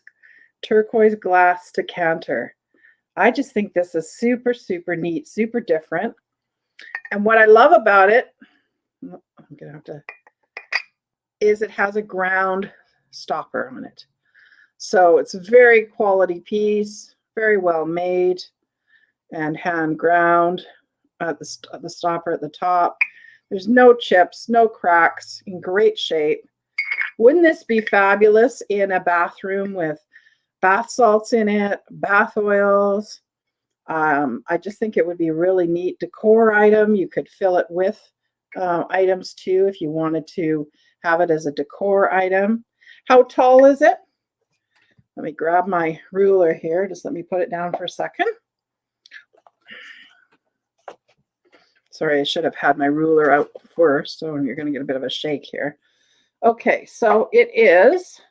turquoise glass decanter. I just think this is super, super neat, super different. And what I love about it, I'm gonna have to, is it has a ground stopper on it. So it's a very quality piece, very well made, and hand ground at the stopper at the top. There's no chips, no cracks, in great shape. Wouldn't this be fabulous in a bathroom with bath salts in it, bath oils? I just think it would be a really neat decor item. You could fill it with items too if you wanted to have it as a decor item. How tall is it? Let me grab my ruler here. Just let me put it down for a second. Sorry, I should have had my ruler out first, so you're going to get a bit of a shake here. Okay, so it is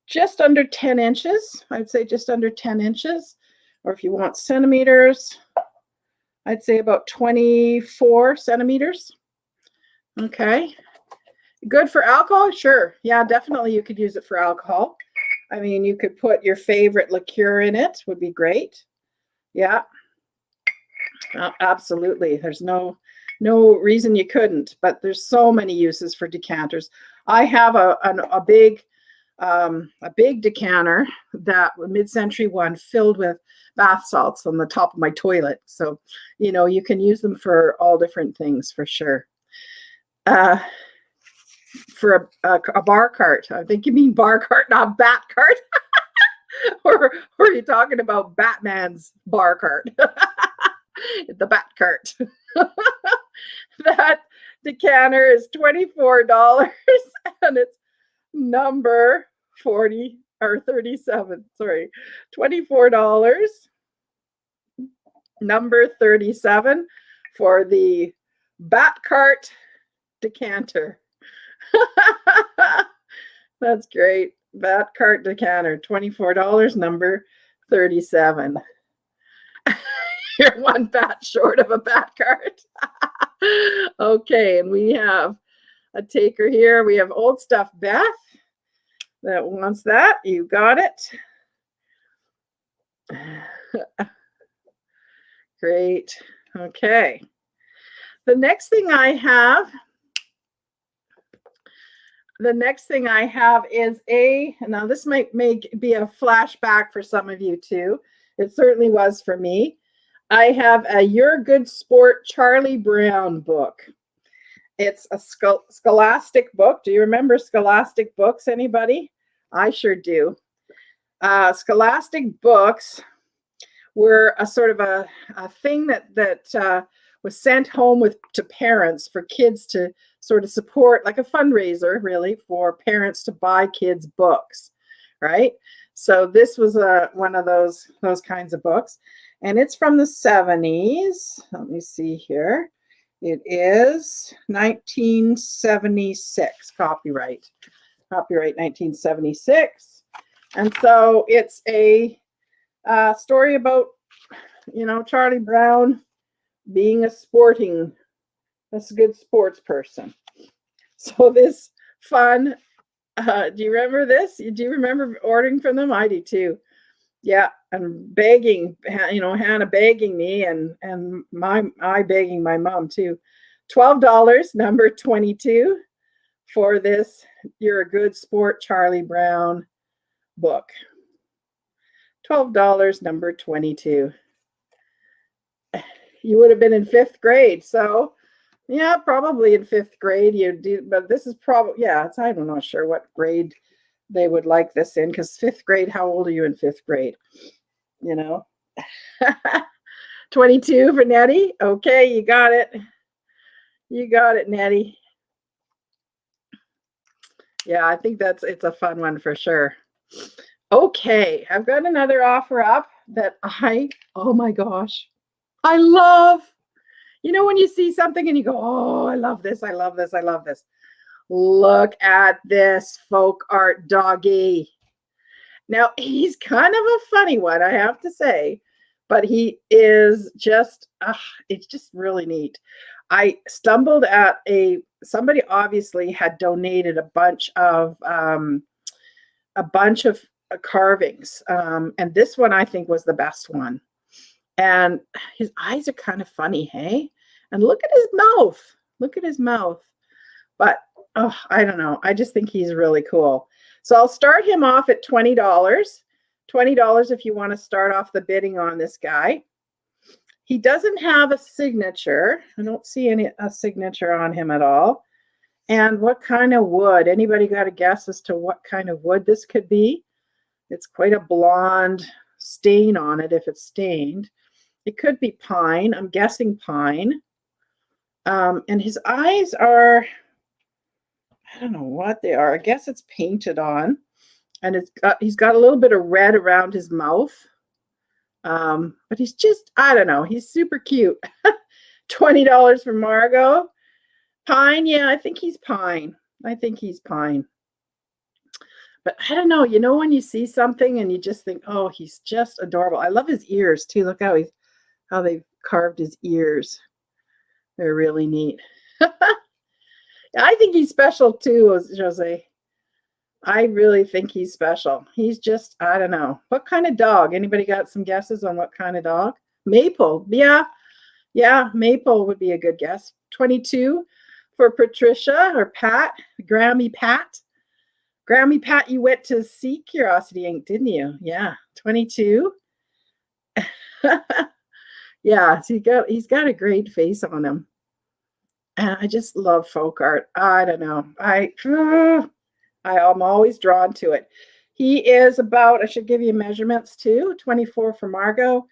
just under 10 inches. I'd say just under 10 inches. Or if you want centimeters, I'd say about 24 centimeters. Okay. Good for alcohol? Sure. Yeah, definitely you could use it for alcohol. I mean, you could put your favorite liqueur in it, would be great. Yeah. Absolutely. There's no reason you couldn't, but there's so many uses for decanters. I have a big decanter, that mid-century one, filled with bath salts on the top of my toilet. So, you know, you can use them for all different things for sure. For a bar cart, I think you mean bar cart, not bat cart. or are you talking about Batman's bar cart? The Batcart. That decanter is $24, and it's number 40 or 37. Sorry, $24. Number 37 for the Batcart decanter. That's great. Batcart decanter, $24, number 37. You're one bat short of a Batcart. Okay, and we have a taker here. We have Old Stuff Beth that wants that. You got it. Great. Okay. The next thing I have the next thing I have is now this might be a flashback for some of you too. It certainly was for me. I have a You're a Good Sport Charlie Brown book. It's a Scholastic book. Do you remember Scholastic books, anybody? I sure do. Scholastic books were a sort of a thing that was sent home to parents for kids to sort of support, like a fundraiser, really, for parents to buy kids books, right? So this was one of those kinds of books, and it's from the 70s. Let me see here. It is 1976 copyright 1976, and so it's a story about, Charlie Brown being a good sports person. So this fun, do you remember this? Do you remember ordering from them? I do too. Yeah, and begging, Hannah begging me, and I begging my mom too. $12, number 22, for this You're a Good Sport Charlie Brown book. $12, number 22. You would have been in 5th grade, so yeah, probably in 5th grade you do. But this is probably, I'm not sure what grade they would like this in, because 5th grade, how old are you in 5th grade? 22 for Nettie. Okay, you got it. You got it, Nettie. Yeah, I think it's a fun one for sure. Okay, I've got another offer up that oh my gosh, I love. When you see something and you go, oh, I love this, I love this, I love this. Look at this folk art doggy. Now, he's kind of a funny one, I have to say, but he is just, it's just really neat. I stumbled at somebody obviously had donated a bunch of carvings, and this one I think was the best one. And his eyes are kind of funny, hey? And look at his mouth. Look at his mouth. But I don't know. I just think he's really cool. So I'll start him off at $20. $20 if you want to start off the bidding on this guy. He doesn't have a signature. I don't see a signature on him at all. And what kind of wood? Anybody got a guess as to what kind of wood this could be? It's quite a blonde stain on it if it's stained. It could be pine. I'm guessing pine. And his eyes are, I don't know what they are. I guess it's painted on. And he's got a little bit of red around his mouth. But he's just, I don't know. He's super cute. $20 for Margot. Pine, yeah, I think he's pine. But I don't know. When you see something and you just think, oh, he's just adorable. I love his ears too. Look how they've carved his ears. They're really neat. I think he's special too, Jose. I really think he's special. He's just, I don't know. What kind of dog? Anybody got some guesses on what kind of dog? Maple. Yeah, Maple would be a good guess. 22 for Patricia or Pat, Grammy Pat. Grammy Pat, you went to see Curiosity Inc, didn't you? Yeah, 22. Yeah, so he's got a great face on him. And I just love folk art. I don't know. I'm always drawn to it. He is about, I should give you measurements too, 24 for Margot.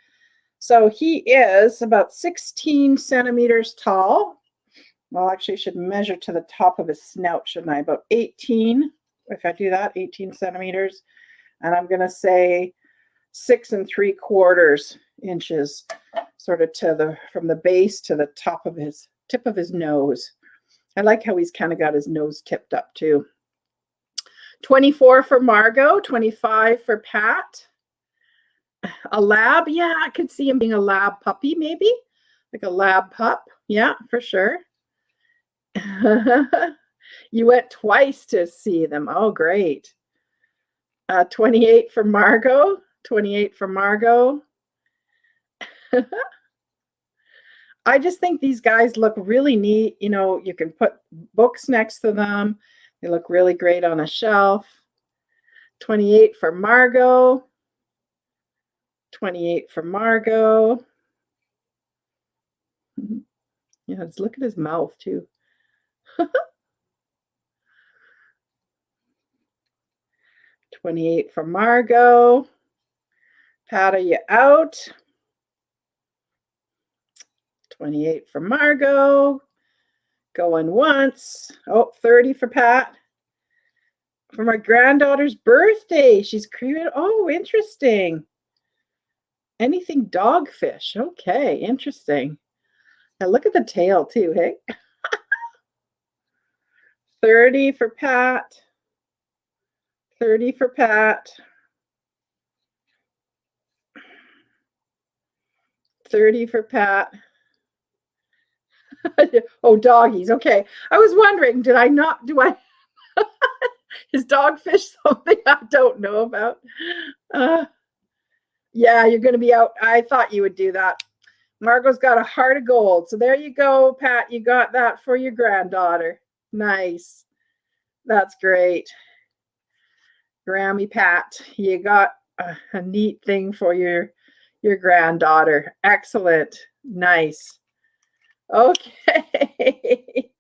So he is about 16 centimeters tall. Well, actually, I should measure to the top of his snout, shouldn't I? About 18, if I do that, 18 centimeters. And I'm going to say 6 3/4 inches, sort of from the base to the tip of his nose. I like how he's kind of got his nose tipped up too. 24 for Margot, 25 for Pat. A lab, yeah, I could see him being a lab puppy, maybe. Like a lab pup, yeah, for sure. You went twice to see them. Oh, great. 28 for Margot. 28 for Margot. I just think these guys look really neat. You can put books next to them. They look really great on a shelf. 28 for Margot. 28 for Margot. Yeah, let's look at his mouth too. 28 for Margot. Pat, are you out? 28 for Margot. Going once. Oh, 30 for Pat. For my granddaughter's birthday. She's created. Oh, interesting. Anything dogfish. Okay, interesting. Now look at the tail too, hey? 30 for Pat. 30 for Pat. 30 for Pat. Oh, doggies. Okay. I was wondering, do I is dogfish something I don't know about? Yeah, you're going to be out. I thought you would do that. Margot's got a heart of gold. So there you go, Pat. You got that for your granddaughter. Nice. That's great. Grammy Pat, you got a neat thing for your granddaughter. Excellent. Nice. Okay.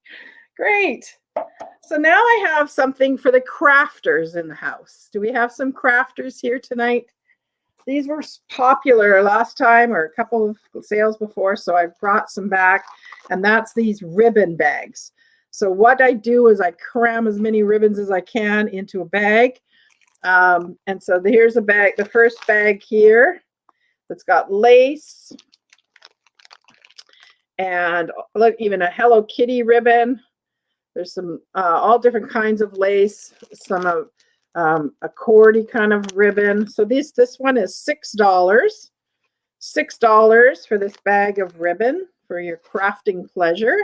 Great. So now I have something for the crafters in the house. Do we have some crafters here tonight? These were popular last time or a couple of sales before, so I've brought some back, and that's these ribbon bags. So what I do is I cram as many ribbons as I can into a bag. And so here's a bag, the first bag here that's got lace and look, even a Hello Kitty ribbon. There's some all different kinds of lace, some of a cordy kind of ribbon. So this one is $6. $6 for this bag of ribbon for your crafting pleasure.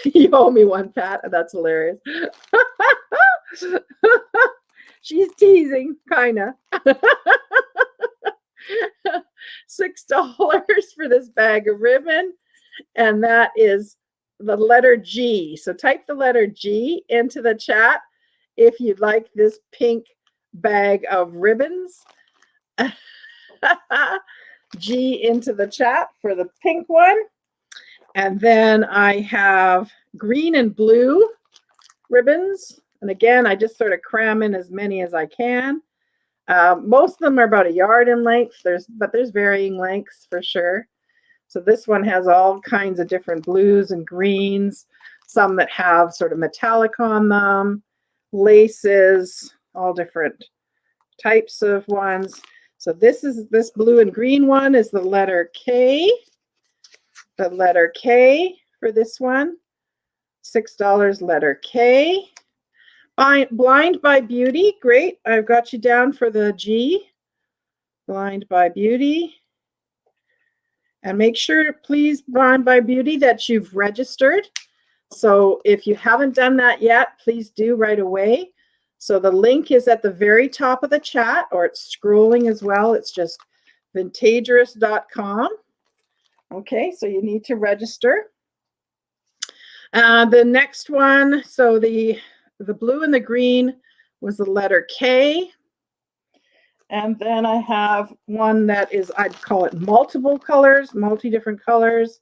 You owe me one, Pat. That's hilarious. She's teasing, kind of. $6 for this bag of ribbon. And that is the letter G. So type the letter G into the chat if you'd like this pink bag of ribbons. G into the chat for the pink one. And then I have green and blue ribbons. And again, I just sort of cram in as many as I can. Most of them are about a yard in length, but there's varying lengths for sure. So this one has all kinds of different blues and greens, some that have sort of metallic on them, laces, all different types of ones. So this blue and green one is the letter K. The letter K for this one, $6 letter K. Blind by Beauty, great. I've got you down for the G. Blind by Beauty. And make sure, please, Blind by Beauty, that you've registered. So if you haven't done that yet, please do right away. So the link is at the very top of the chat, or it's scrolling as well. It's just vintagerous.com. Okay, so you need to register. The next one, so the blue and the green was the letter K. And then I have one that is, I'd call it multiple colors, different colors.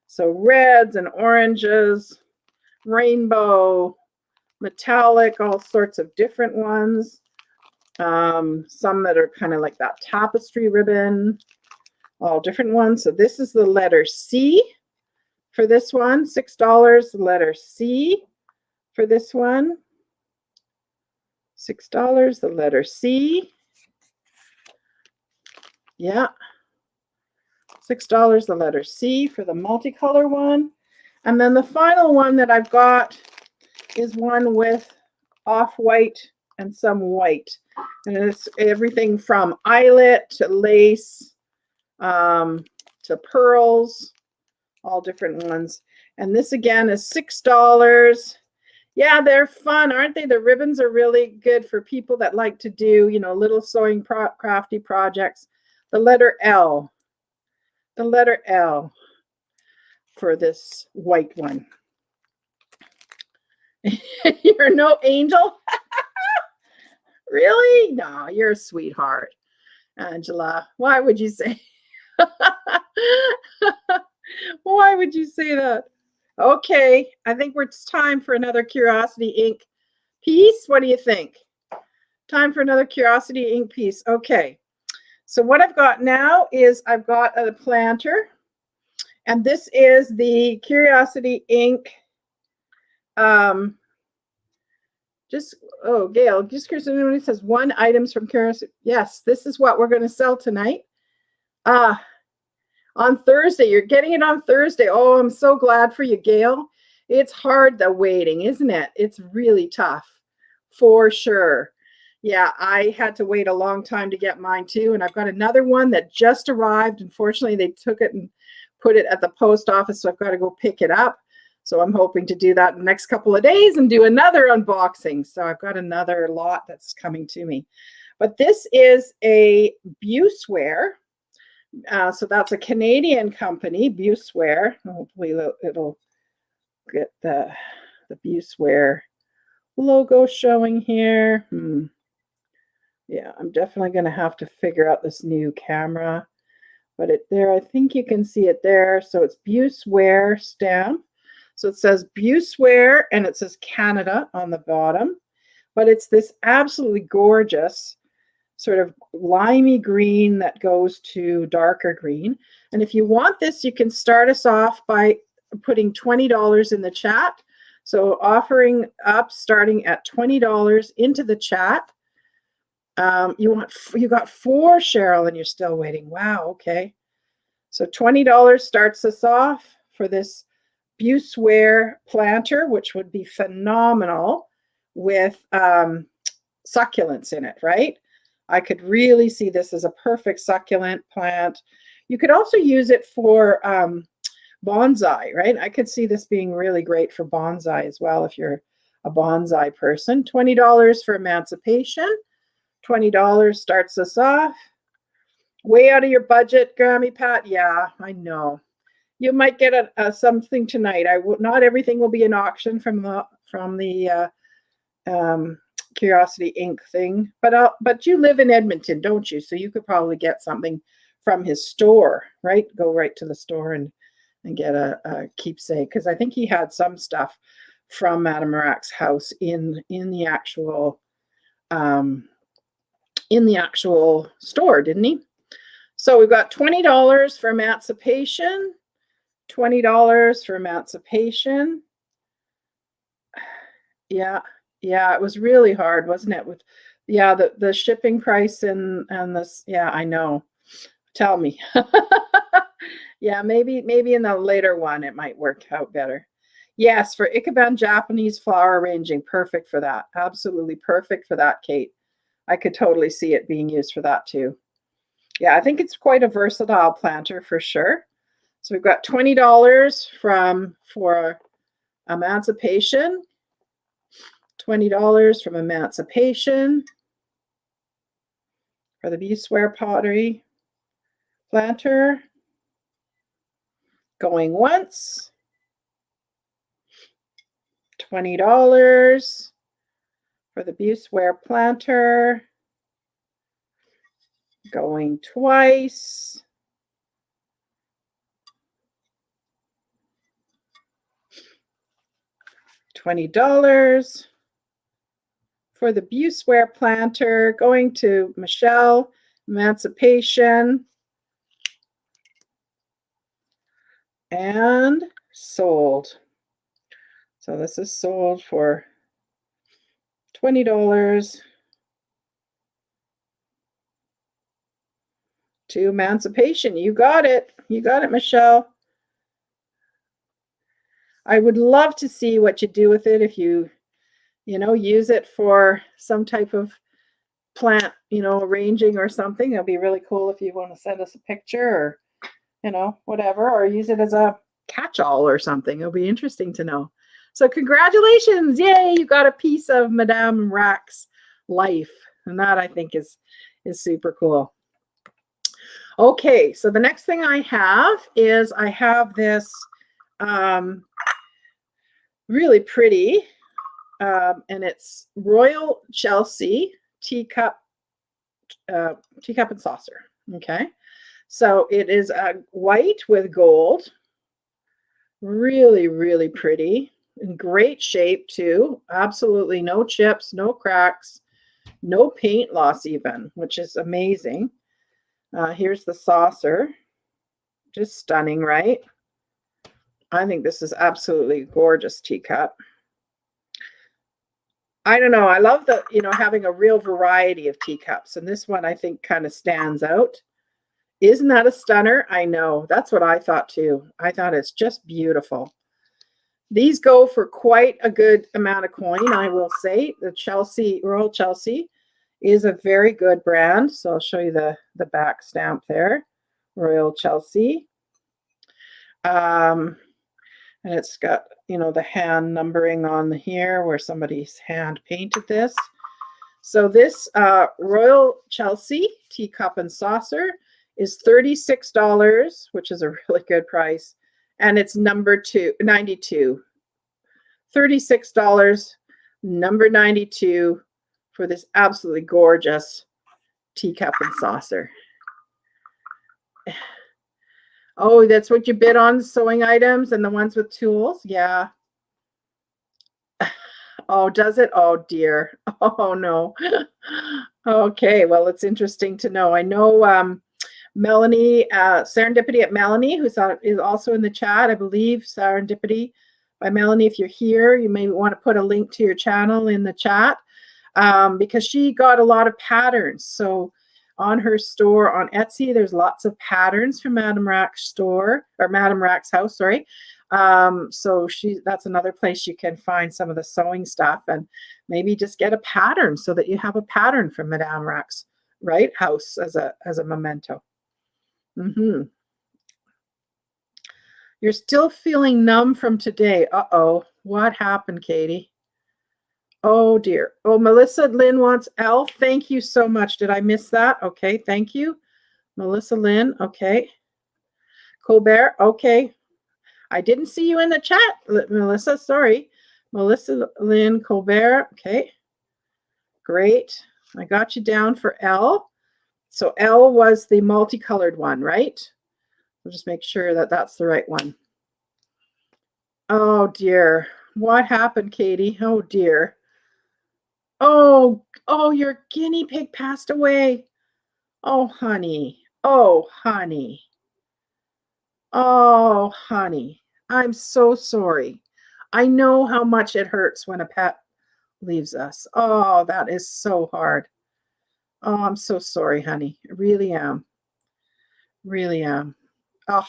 So reds and oranges, rainbow, metallic, all sorts of different ones. Some that are kind of like that tapestry ribbon, all different ones. So this is the letter C for this one, $6, the letter C for this one. $6, the letter C. Yeah, $6, the letter C for the multicolor one. And then the final one that I've got is one with off-white and some white. And it's everything from eyelet to lace to pearls, all different ones. And this again is $6. Yeah, they're fun, aren't they? The ribbons are really good for people that like to do, you know, little sewing crafty projects. The letter L. The letter L for this white one. You're no angel? Really? No, you're a sweetheart, Angela. Why would you say? Why would you say that? Okay, I think it's time for another Curiosity Inc piece. What do you think? Time for another Curiosity Inc piece. Okay, so what I've got now is I've got a planter, and this is the Curiosity Inc. Gail, just curious, anybody says one items from Curiosity. Yes, this is what we're going to sell tonight. On Thursday. You're getting it on Thursday. Oh, I'm so glad for you, Gail. It's hard, the waiting, isn't it? It's really tough, for sure. Yeah, I had to wait a long time to get mine too. And I've got another one that just arrived. Unfortunately, they took it and put it at the post office, so I've got to go pick it up. So I'm hoping to do that in the next couple of days and do another unboxing. So I've got another lot that's coming to me. But this is a Buseware. So that's a Canadian company, Buseware. Hopefully it'll get the Buseware logo showing here. Yeah, I'm definitely going to have to figure out this new camera. But there, I think you can see it there. So it's Buseware stamp. So it says Buseware and it says Canada on the bottom. But it's this absolutely gorgeous sort of limey green that goes to darker green. And if you want this, you can start us off by putting $20 in the chat. So offering up starting at $20 into the chat. You got 4, Cheryl, and you're still waiting. Wow, okay. So $20 starts us off for this Buseware planter, which would be phenomenal with succulents in it, right? I could really see this as a perfect succulent plant. You could also use it for bonsai, right? I could see this being really great for bonsai as well if you're a bonsai person. $20 for emancipation. $20 starts us off. Way out of your budget, Grammy Pat. Yeah, I know. You might get something tonight. Not everything will be an auction from the Curiosity Inc thing, but you live in Edmonton, don't you? So you could probably get something from his store, right? Go right to the store and get a keepsake, because I think he had some stuff from Madame Rac's house in the actual store, didn't he? So we've got $20 for emancipation, $20 for emancipation. Yeah, it was really hard, wasn't it? With the shipping price and this. Yeah, I know. Tell me. Yeah, maybe in the later one it might work out better. Yes, for Ikeban Japanese flower arranging, perfect for that. Absolutely perfect for that, Kate. I could totally see it being used for that too. Yeah, I think it's quite a versatile planter for sure. So we've got $20 for emancipation. $20 from emancipation for the Buseware pottery planter. Going once. $20 for the Buseware planter. Going twice. $20 for the Buseware planter. Going to Michelle, emancipation. And sold. So this is sold for $20 to emancipation. You got it. You got it, Michelle. I would love to see what you do with it if you use it for some type of plant, arranging or something. It'll be really cool if you want to send us a picture or, whatever, or use it as a catch-all or something. It'll be interesting to know. So congratulations. Yay, you got a piece of Madame Rac's life. And that I think is super cool. Okay, so the next thing I have is I have this really pretty and it's Royal Chelsea teacup and saucer. Okay, so it is white with gold. Really, really pretty. In great shape too. Absolutely no chips, no cracks, no paint loss even, which is amazing. Here's the saucer. Just stunning, right? I think this is absolutely gorgeous teacup. I don't know. I love the, having a real variety of teacups. And this one I think kind of stands out. Isn't that a stunner? I know. That's what I thought too. I thought it's just beautiful. These go for quite a good amount of coin, I will say. The Royal Chelsea is a very good brand. So I'll show you the back stamp there. Royal Chelsea. And it's got, the hand numbering on here where somebody's hand painted this. So this Royal Chelsea teacup and saucer is $36, which is a really good price. And it's number 92. $36, number 92 for this absolutely gorgeous teacup and saucer. Oh, that's what you bid on, sewing items and the ones with tools? Yeah. Oh, does it? Oh, dear. Oh, no. Okay, well, it's interesting to know. I know Melanie, Serendipity at Melanie, who is also in the chat, I believe, Serendipity by Melanie. If you're here, you may want to put a link to your channel in the chat because she got a lot of patterns. So on her store on Etsy, there's lots of patterns from Madame Rac's store, or Madame Rac's house, sorry. So that's another place you can find some of the sewing stuff, and maybe just get a pattern so that you have a pattern from Madame Rac's house as a memento. You're still feeling numb from today. Uh-oh. What happened, Katie? Oh, dear. Oh, Melissa Lynn wants L. Thank you so much. Did I miss that? Okay, thank you. Melissa Lynn, okay. Colbert, okay. I didn't see you in the chat, Melissa. Sorry. Melissa Lynn Colbert, okay. Great. I got you down for L. So L was the multicolored one, right? We'll just make sure that that's the right one. Oh, dear. What happened, Katie? Oh, dear. Oh, your guinea pig passed away. Oh, honey. Oh, honey. Oh, honey. I'm so sorry. I know how much it hurts when a pet leaves us. Oh, that is so hard. Oh, I'm so sorry, honey. I really am. Really am. Oh,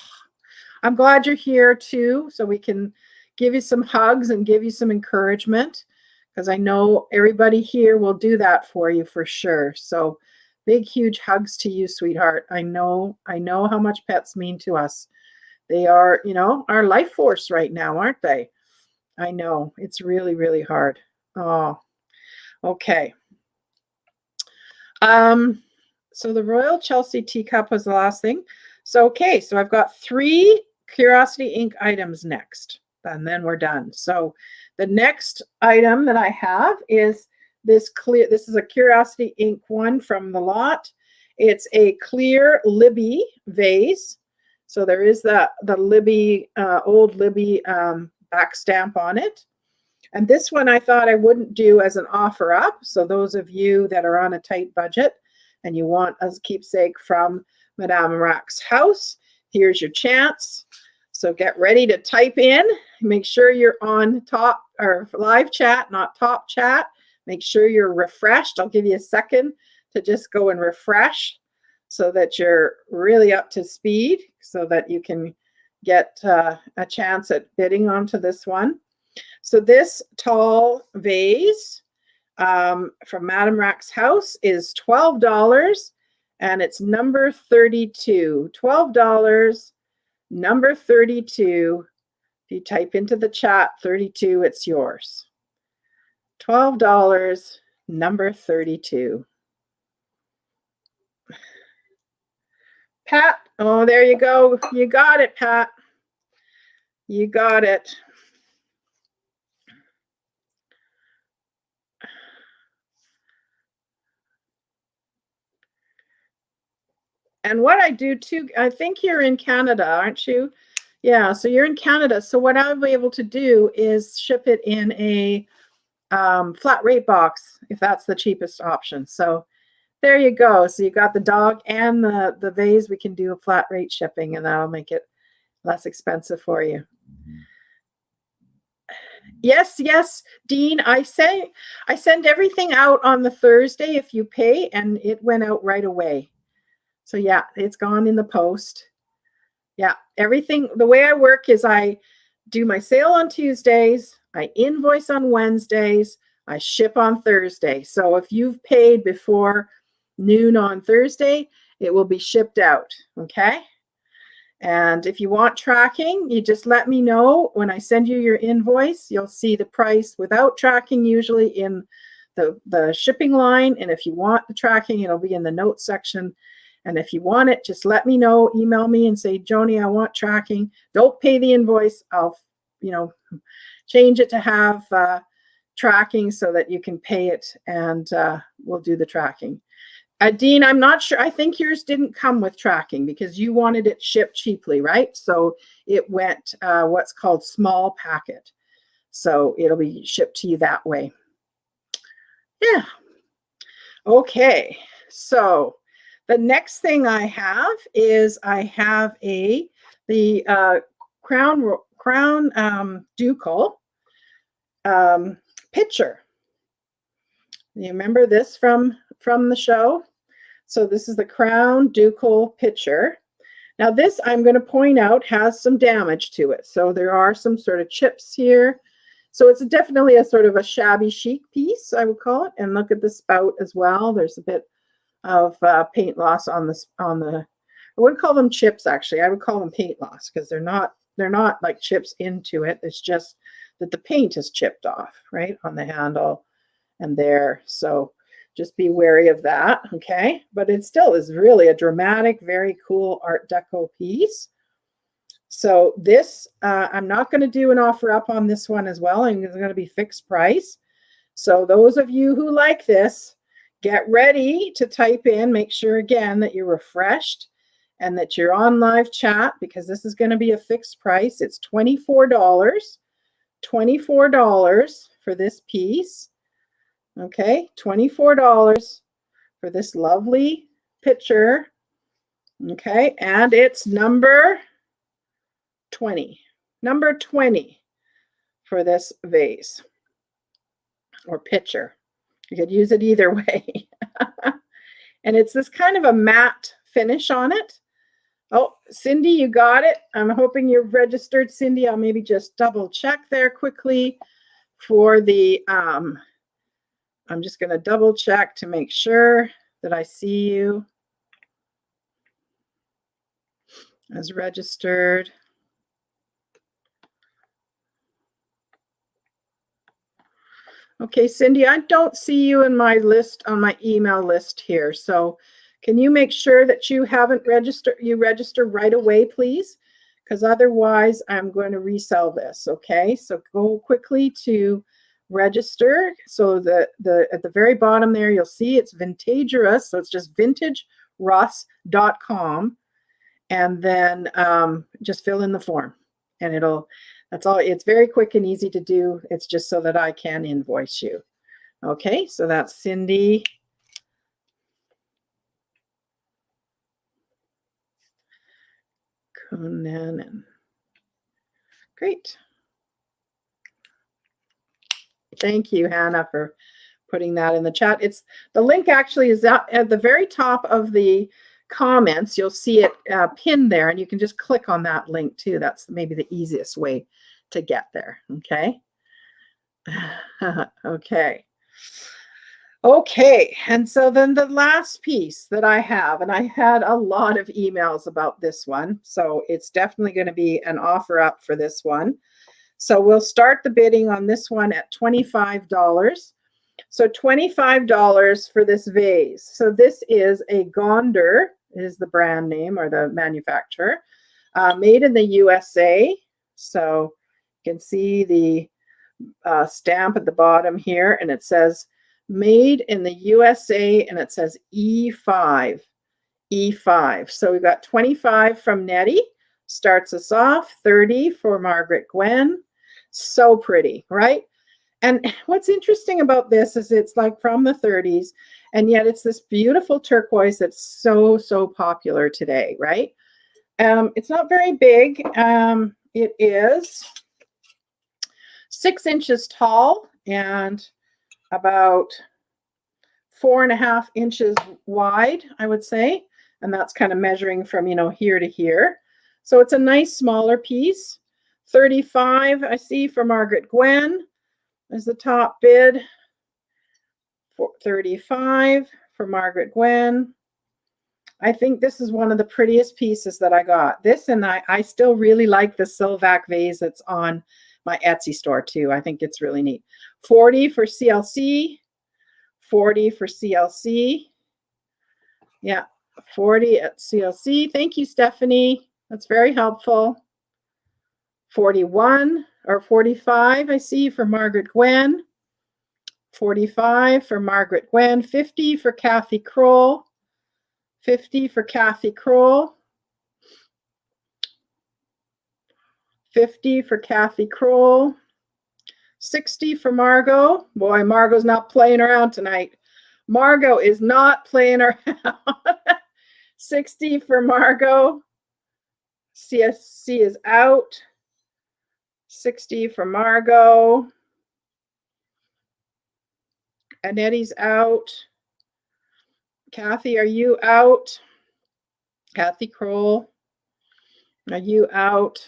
I'm glad you're here too, so we can give you some hugs and give you some encouragement, because I know everybody here will do that for you for sure. So big, huge hugs to you, sweetheart. I know how much pets mean to us. They are, our life force right now, aren't they? I know. It's really, really hard. Oh, okay. So the Royal Chelsea teacup was the last thing. So, okay, so I've got 3 Curiosity Inc items next, and then we're done. So the next item that I have is this is a Curiosity Inc one from the lot. It's a clear Libby vase. So there is the Libby, old Libby back stamp on it. And this one I thought I wouldn't do as an offer up. So those of you that are on a tight budget and you want a keepsake from Madame Rac's house, here's your chance. So get ready to type in. Make sure you're on top or live chat, not top chat. Make sure you're refreshed. I'll give you a second to just go and refresh so that you're really up to speed so that you can get a chance at bidding onto this one. So this tall vase from Madame Rac's house is $12 and it's number 32. $12, number 32. If you type into the chat 32, it's yours. $12, number 32. Pat, oh, there you go. You got it, Pat. You got it. And what I do too, I think you're in Canada, aren't you? Yeah, so you're in Canada. So what I'll be able to do is ship it in a flat rate box, if that's the cheapest option. So there you go. So you got the dog and the vase. We can do a flat rate shipping, and that'll make it less expensive for you. Yes, yes, Dean. I send everything out on the Thursday if you pay, and it went out right away. So yeah, it's gone in the post. Yeah, everything. The way I work is I do my sale on Tuesdays, I invoice on Wednesdays, I ship on Thursday. So if you've paid before noon on Thursday, it will be shipped out. Okay. And if you want tracking, you just let me know. When I send you your invoice, you'll see the price without tracking usually in the shipping line. And if you want the tracking, it'll be in the notes section. And if you want it, just let me know. Email me and say, Joni, I want tracking. Don't pay the invoice. I'll, change it to have tracking so that you can pay it, and we'll do the tracking. Dean, I'm not sure. I think yours didn't come with tracking because you wanted it shipped cheaply, right? So it went what's called small packet. So it'll be shipped to you that way. Yeah. Okay. So the next thing I have is I have the crown ducal pitcher. You remember this from the show? So this is the crown ducal pitcher. Now this, I'm going to point out, has some damage to it. So there are some sort of chips here. So it's definitely a sort of a shabby chic piece, I would call it. And look at the spout as well. There's a bit of paint loss on the I wouldn't call them chips, actually. I would call them paint loss because they're not like chips into it. It's just that the paint is chipped off, right, on the handle and there. So just be wary of that, okay? But it still is really a dramatic, very cool Art Deco piece. So this, I'm not going to do an offer up on this one as well. I'm going to be fixed price. So those of you who like this, get ready to type in, make sure again that you're refreshed and that you're on live chat, because this is going to be a fixed price. It's $24, $24 for this piece. Okay, $24 for this lovely picture. Okay, and it's number 20. Number 20 for this vase or pitcher. You could use it either way. And it's this kind of a matte finish on it. Oh, Cindy, you got it. I'm hoping you're registered, Cindy. I'll maybe just double check there quickly for the I'm just going to double check to make sure that I see you as registered. Okay, Cindy, I don't see you in my list, on my email list here. So can you make sure that you haven't registered, you register right away, please? Because otherwise I'm going to resell this, okay? So go quickly to register. So at the very bottom there, you'll see it's Vintagerous. So it's just vintagerousglassandchina, and then just fill in the form, and that's all. It's very quick and easy to do. It's just so that I can invoice you. Okay, so that's Cindy. Kunanen. Great. Thank you, Hannah, for putting that in the chat. It's the link actually is at the very top of the comments. You'll see it pinned there, and you can just click on that link too. That's maybe the easiest way to get there. Okay. Okay. Okay, and so then the last piece that I have, and I had a lot of emails about this one, so it's definitely going to be an offer up for this one. So we'll start the bidding on this one at $25. So $25 for this vase. So this is a Gonder, is the brand name or the manufacturer, made in the USA. So you can see the stamp at the bottom here, and it says made in the USA, and it says E5. E5. So we've got 25 from Nettie, starts us off, 30 for Margaret Gwen. So pretty, right? And what's interesting about this is it's like from the 30s, and yet it's this beautiful turquoise that's so, so popular today, right? It's not very big. It is 6 inches tall and about 4.5 inches wide, I would say. And that's kind of measuring from, you know, here to here. So it's a nice smaller piece. 35, I see, for Margaret Gwen is the top bid. 35 for Margaret Gwen. I think this is one of the prettiest pieces that I got. This, and I still really like the Silvac vase that's on my Etsy store too. I think it's really neat. 40 for CLC. 40 for CLC. Yeah, 40 at CLC. Thank you, Stephanie. That's very helpful. 41 or 45, I see, for Margaret Gwen. 45 for Margaret Gwen. 50 for Kathy Kroll. 50 for Kathy Kroll. 50 for Kathy Kroll. 60 for Margot. Boy, Margot's not playing around tonight. Margot is not playing around. 60 for Margot. CSC is out. 60 for Margot. Annette's out. Kathy, are you out? Kathy Kroll, are you out?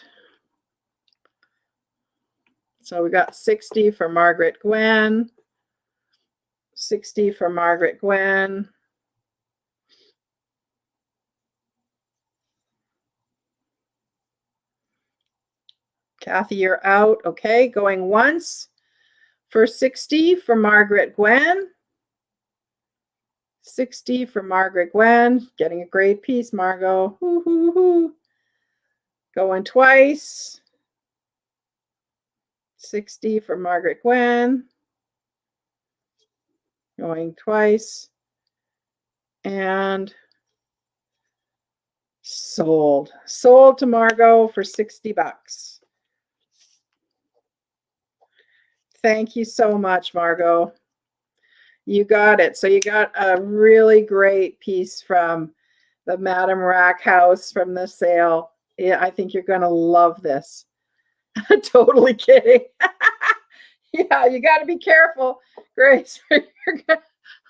So we got 60 for Margaret Gwen. 60 for Margaret Gwen. Kathy, you're out. Okay, going once for 60 for Margaret Gwen. 60 for Margaret Gwen. Getting a great piece, Margot. Hoo, hoo, hoo. Going twice. 60 for Margaret Gwen. Going twice. And sold. Sold to Margot for 60 bucks. Thank you so much, Margot. You got it. So you got a really great piece from the Madame Rac house from the sale. Yeah, I think you're going to love this. Totally kidding. Yeah, you got to be careful, Grace.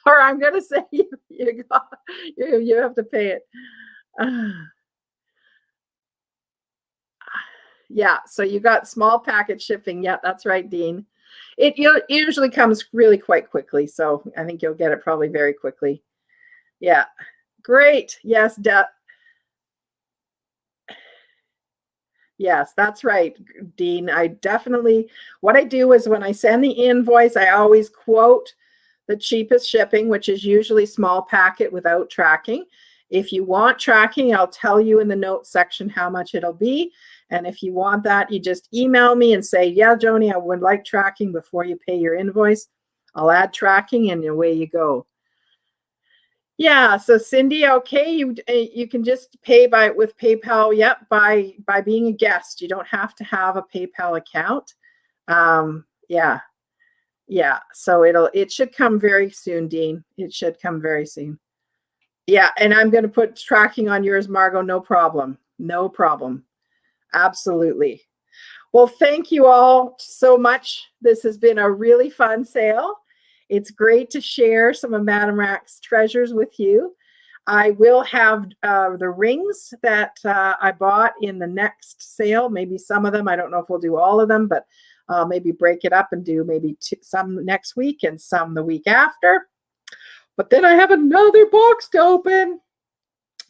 Or I'm going to say you have to pay it. Yeah, so you got small package shipping. Yeah, that's right, Dean. It usually comes really quite quickly, so I think you'll get it probably very quickly. Yeah, great. Yes, yes, that's right, Dean. I definitely, what I do is when I send the invoice, I always quote the cheapest shipping, which is usually small packet without tracking. If you want tracking, I'll tell you in the notes section how much it'll be. And if you want that, you just email me and say, yeah, Joni, I would like tracking before you pay your invoice. I'll add tracking and away you go. Yeah, so Cindy, okay, you can just pay with PayPal, yep, by being a guest. You don't have to have a PayPal account. Yeah, so it should come very soon, Dean. It should come very soon. Yeah, and I'm going to put tracking on yours, Margot, no problem. No problem. Absolutely. Well, thank you all so much. This has been a really fun sale. It's great to share some of Madame Rac's treasures with you. I will have the rings that I bought in the next sale, maybe some of them. I don't know if we'll do all of them, but maybe break it up and do maybe some next week and some the week after. But then I have another box to open.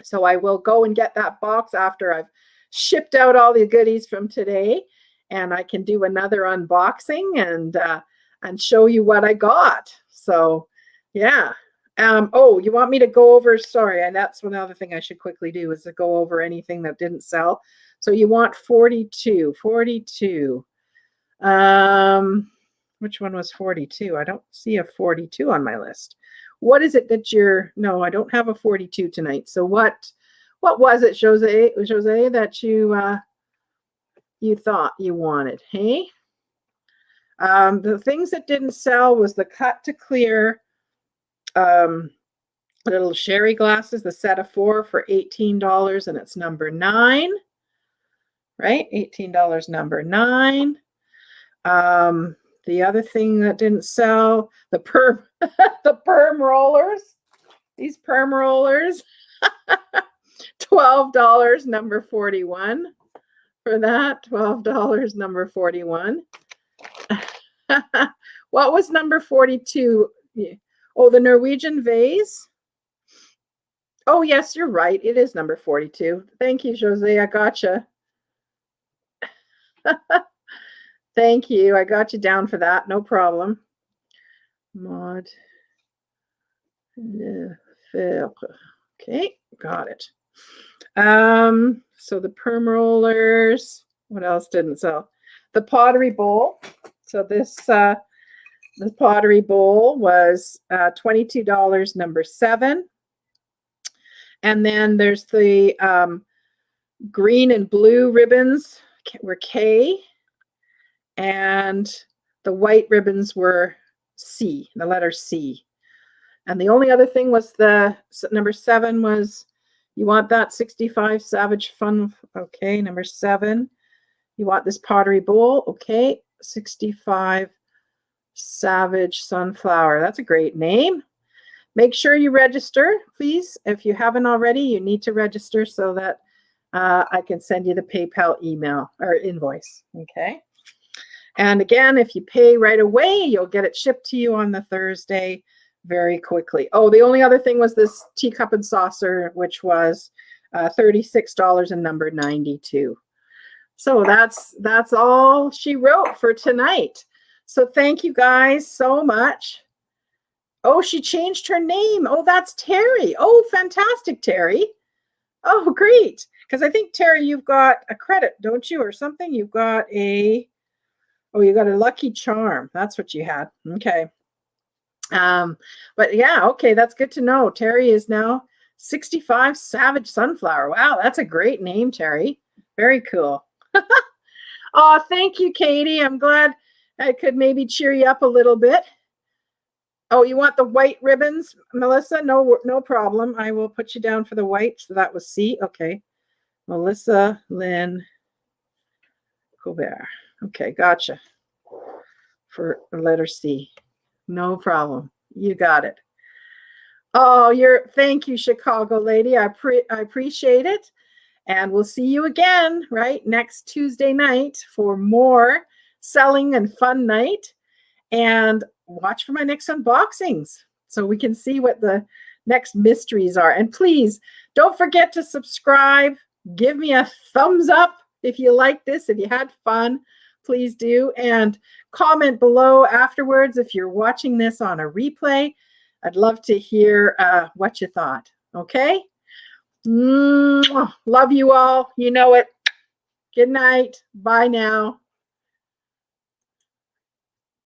So I will go and get that box after I've shipped out all the goodies from today, and I can do another unboxing and show you what I got. So yeah. Oh, you want me to go over, sorry, and that's one other thing I should quickly do is to go over anything that didn't sell. So you want 42. Which one was 42? I don't see a 42 on my list. what is it that no, I don't have a 42 tonight. So what was it, Jose, that you thought you wanted? Hey, the things that didn't sell was the cut to clear little sherry glasses, the set of 4 for $18, and it's number 9, right? $18, number 9. The other thing that didn't sell, the perm, the perm rollers. These perm rollers, $12, number 41. For that, $12, number 41. What was number 42? Oh, the Norwegian vase. Oh, yes, you're right. It is number 42. Thank you, Jose. I gotcha. Thank you. I got you down for that. No problem. Mod. Okay, got it. So the perm rollers. What else didn't sell? The pottery bowl. So this pottery bowl was $22, number 7. And then there's the green and blue ribbons were K, and the white ribbons were C, the letter C. And the only other thing was the number 7 was, you want that 65 Savage Fun. Okay, number 7. You want this pottery bowl. Okay, 65 Savage Sunflower. That's a great name. Make sure you register, please. If you haven't already, you need to register so that I can send you the PayPal email or invoice. Okay. And again, if you pay right away, you'll get it shipped to you on the Thursday very quickly. Oh, the only other thing was this teacup and saucer, which was $36 and number 92. So that's all she wrote for tonight. So thank you guys so much. Oh, she changed her name. Oh, that's Terry. Oh, fantastic, Terry. Oh, great. Because I think, Terry, you've got a credit, don't you, or something? You've got you got a lucky charm. That's what you had. Okay. But yeah, okay, that's good to know. Terry is now 65 Savage Sunflower. Wow, that's a great name, Terry. Very cool. Oh, thank you, Katie. I'm glad I could maybe cheer you up a little bit. Oh, you want the white ribbons, Melissa? No problem. I will put you down for the white. So that was C. Okay. Melissa Lynn Colbert. Okay, gotcha. For the letter C. No problem. You got it. Oh, thank you, Chicago lady. I appreciate it. And we'll see you again, right, next Tuesday night for more selling and fun night. And watch for my next unboxings so we can see what the next mysteries are. And please don't forget to subscribe. Give me a thumbs up if you like this, if you had fun, please do. And comment below afterwards if you're watching this on a replay. I'd love to hear what you thought. Okay? Love you all. You know it. Good night. Bye now.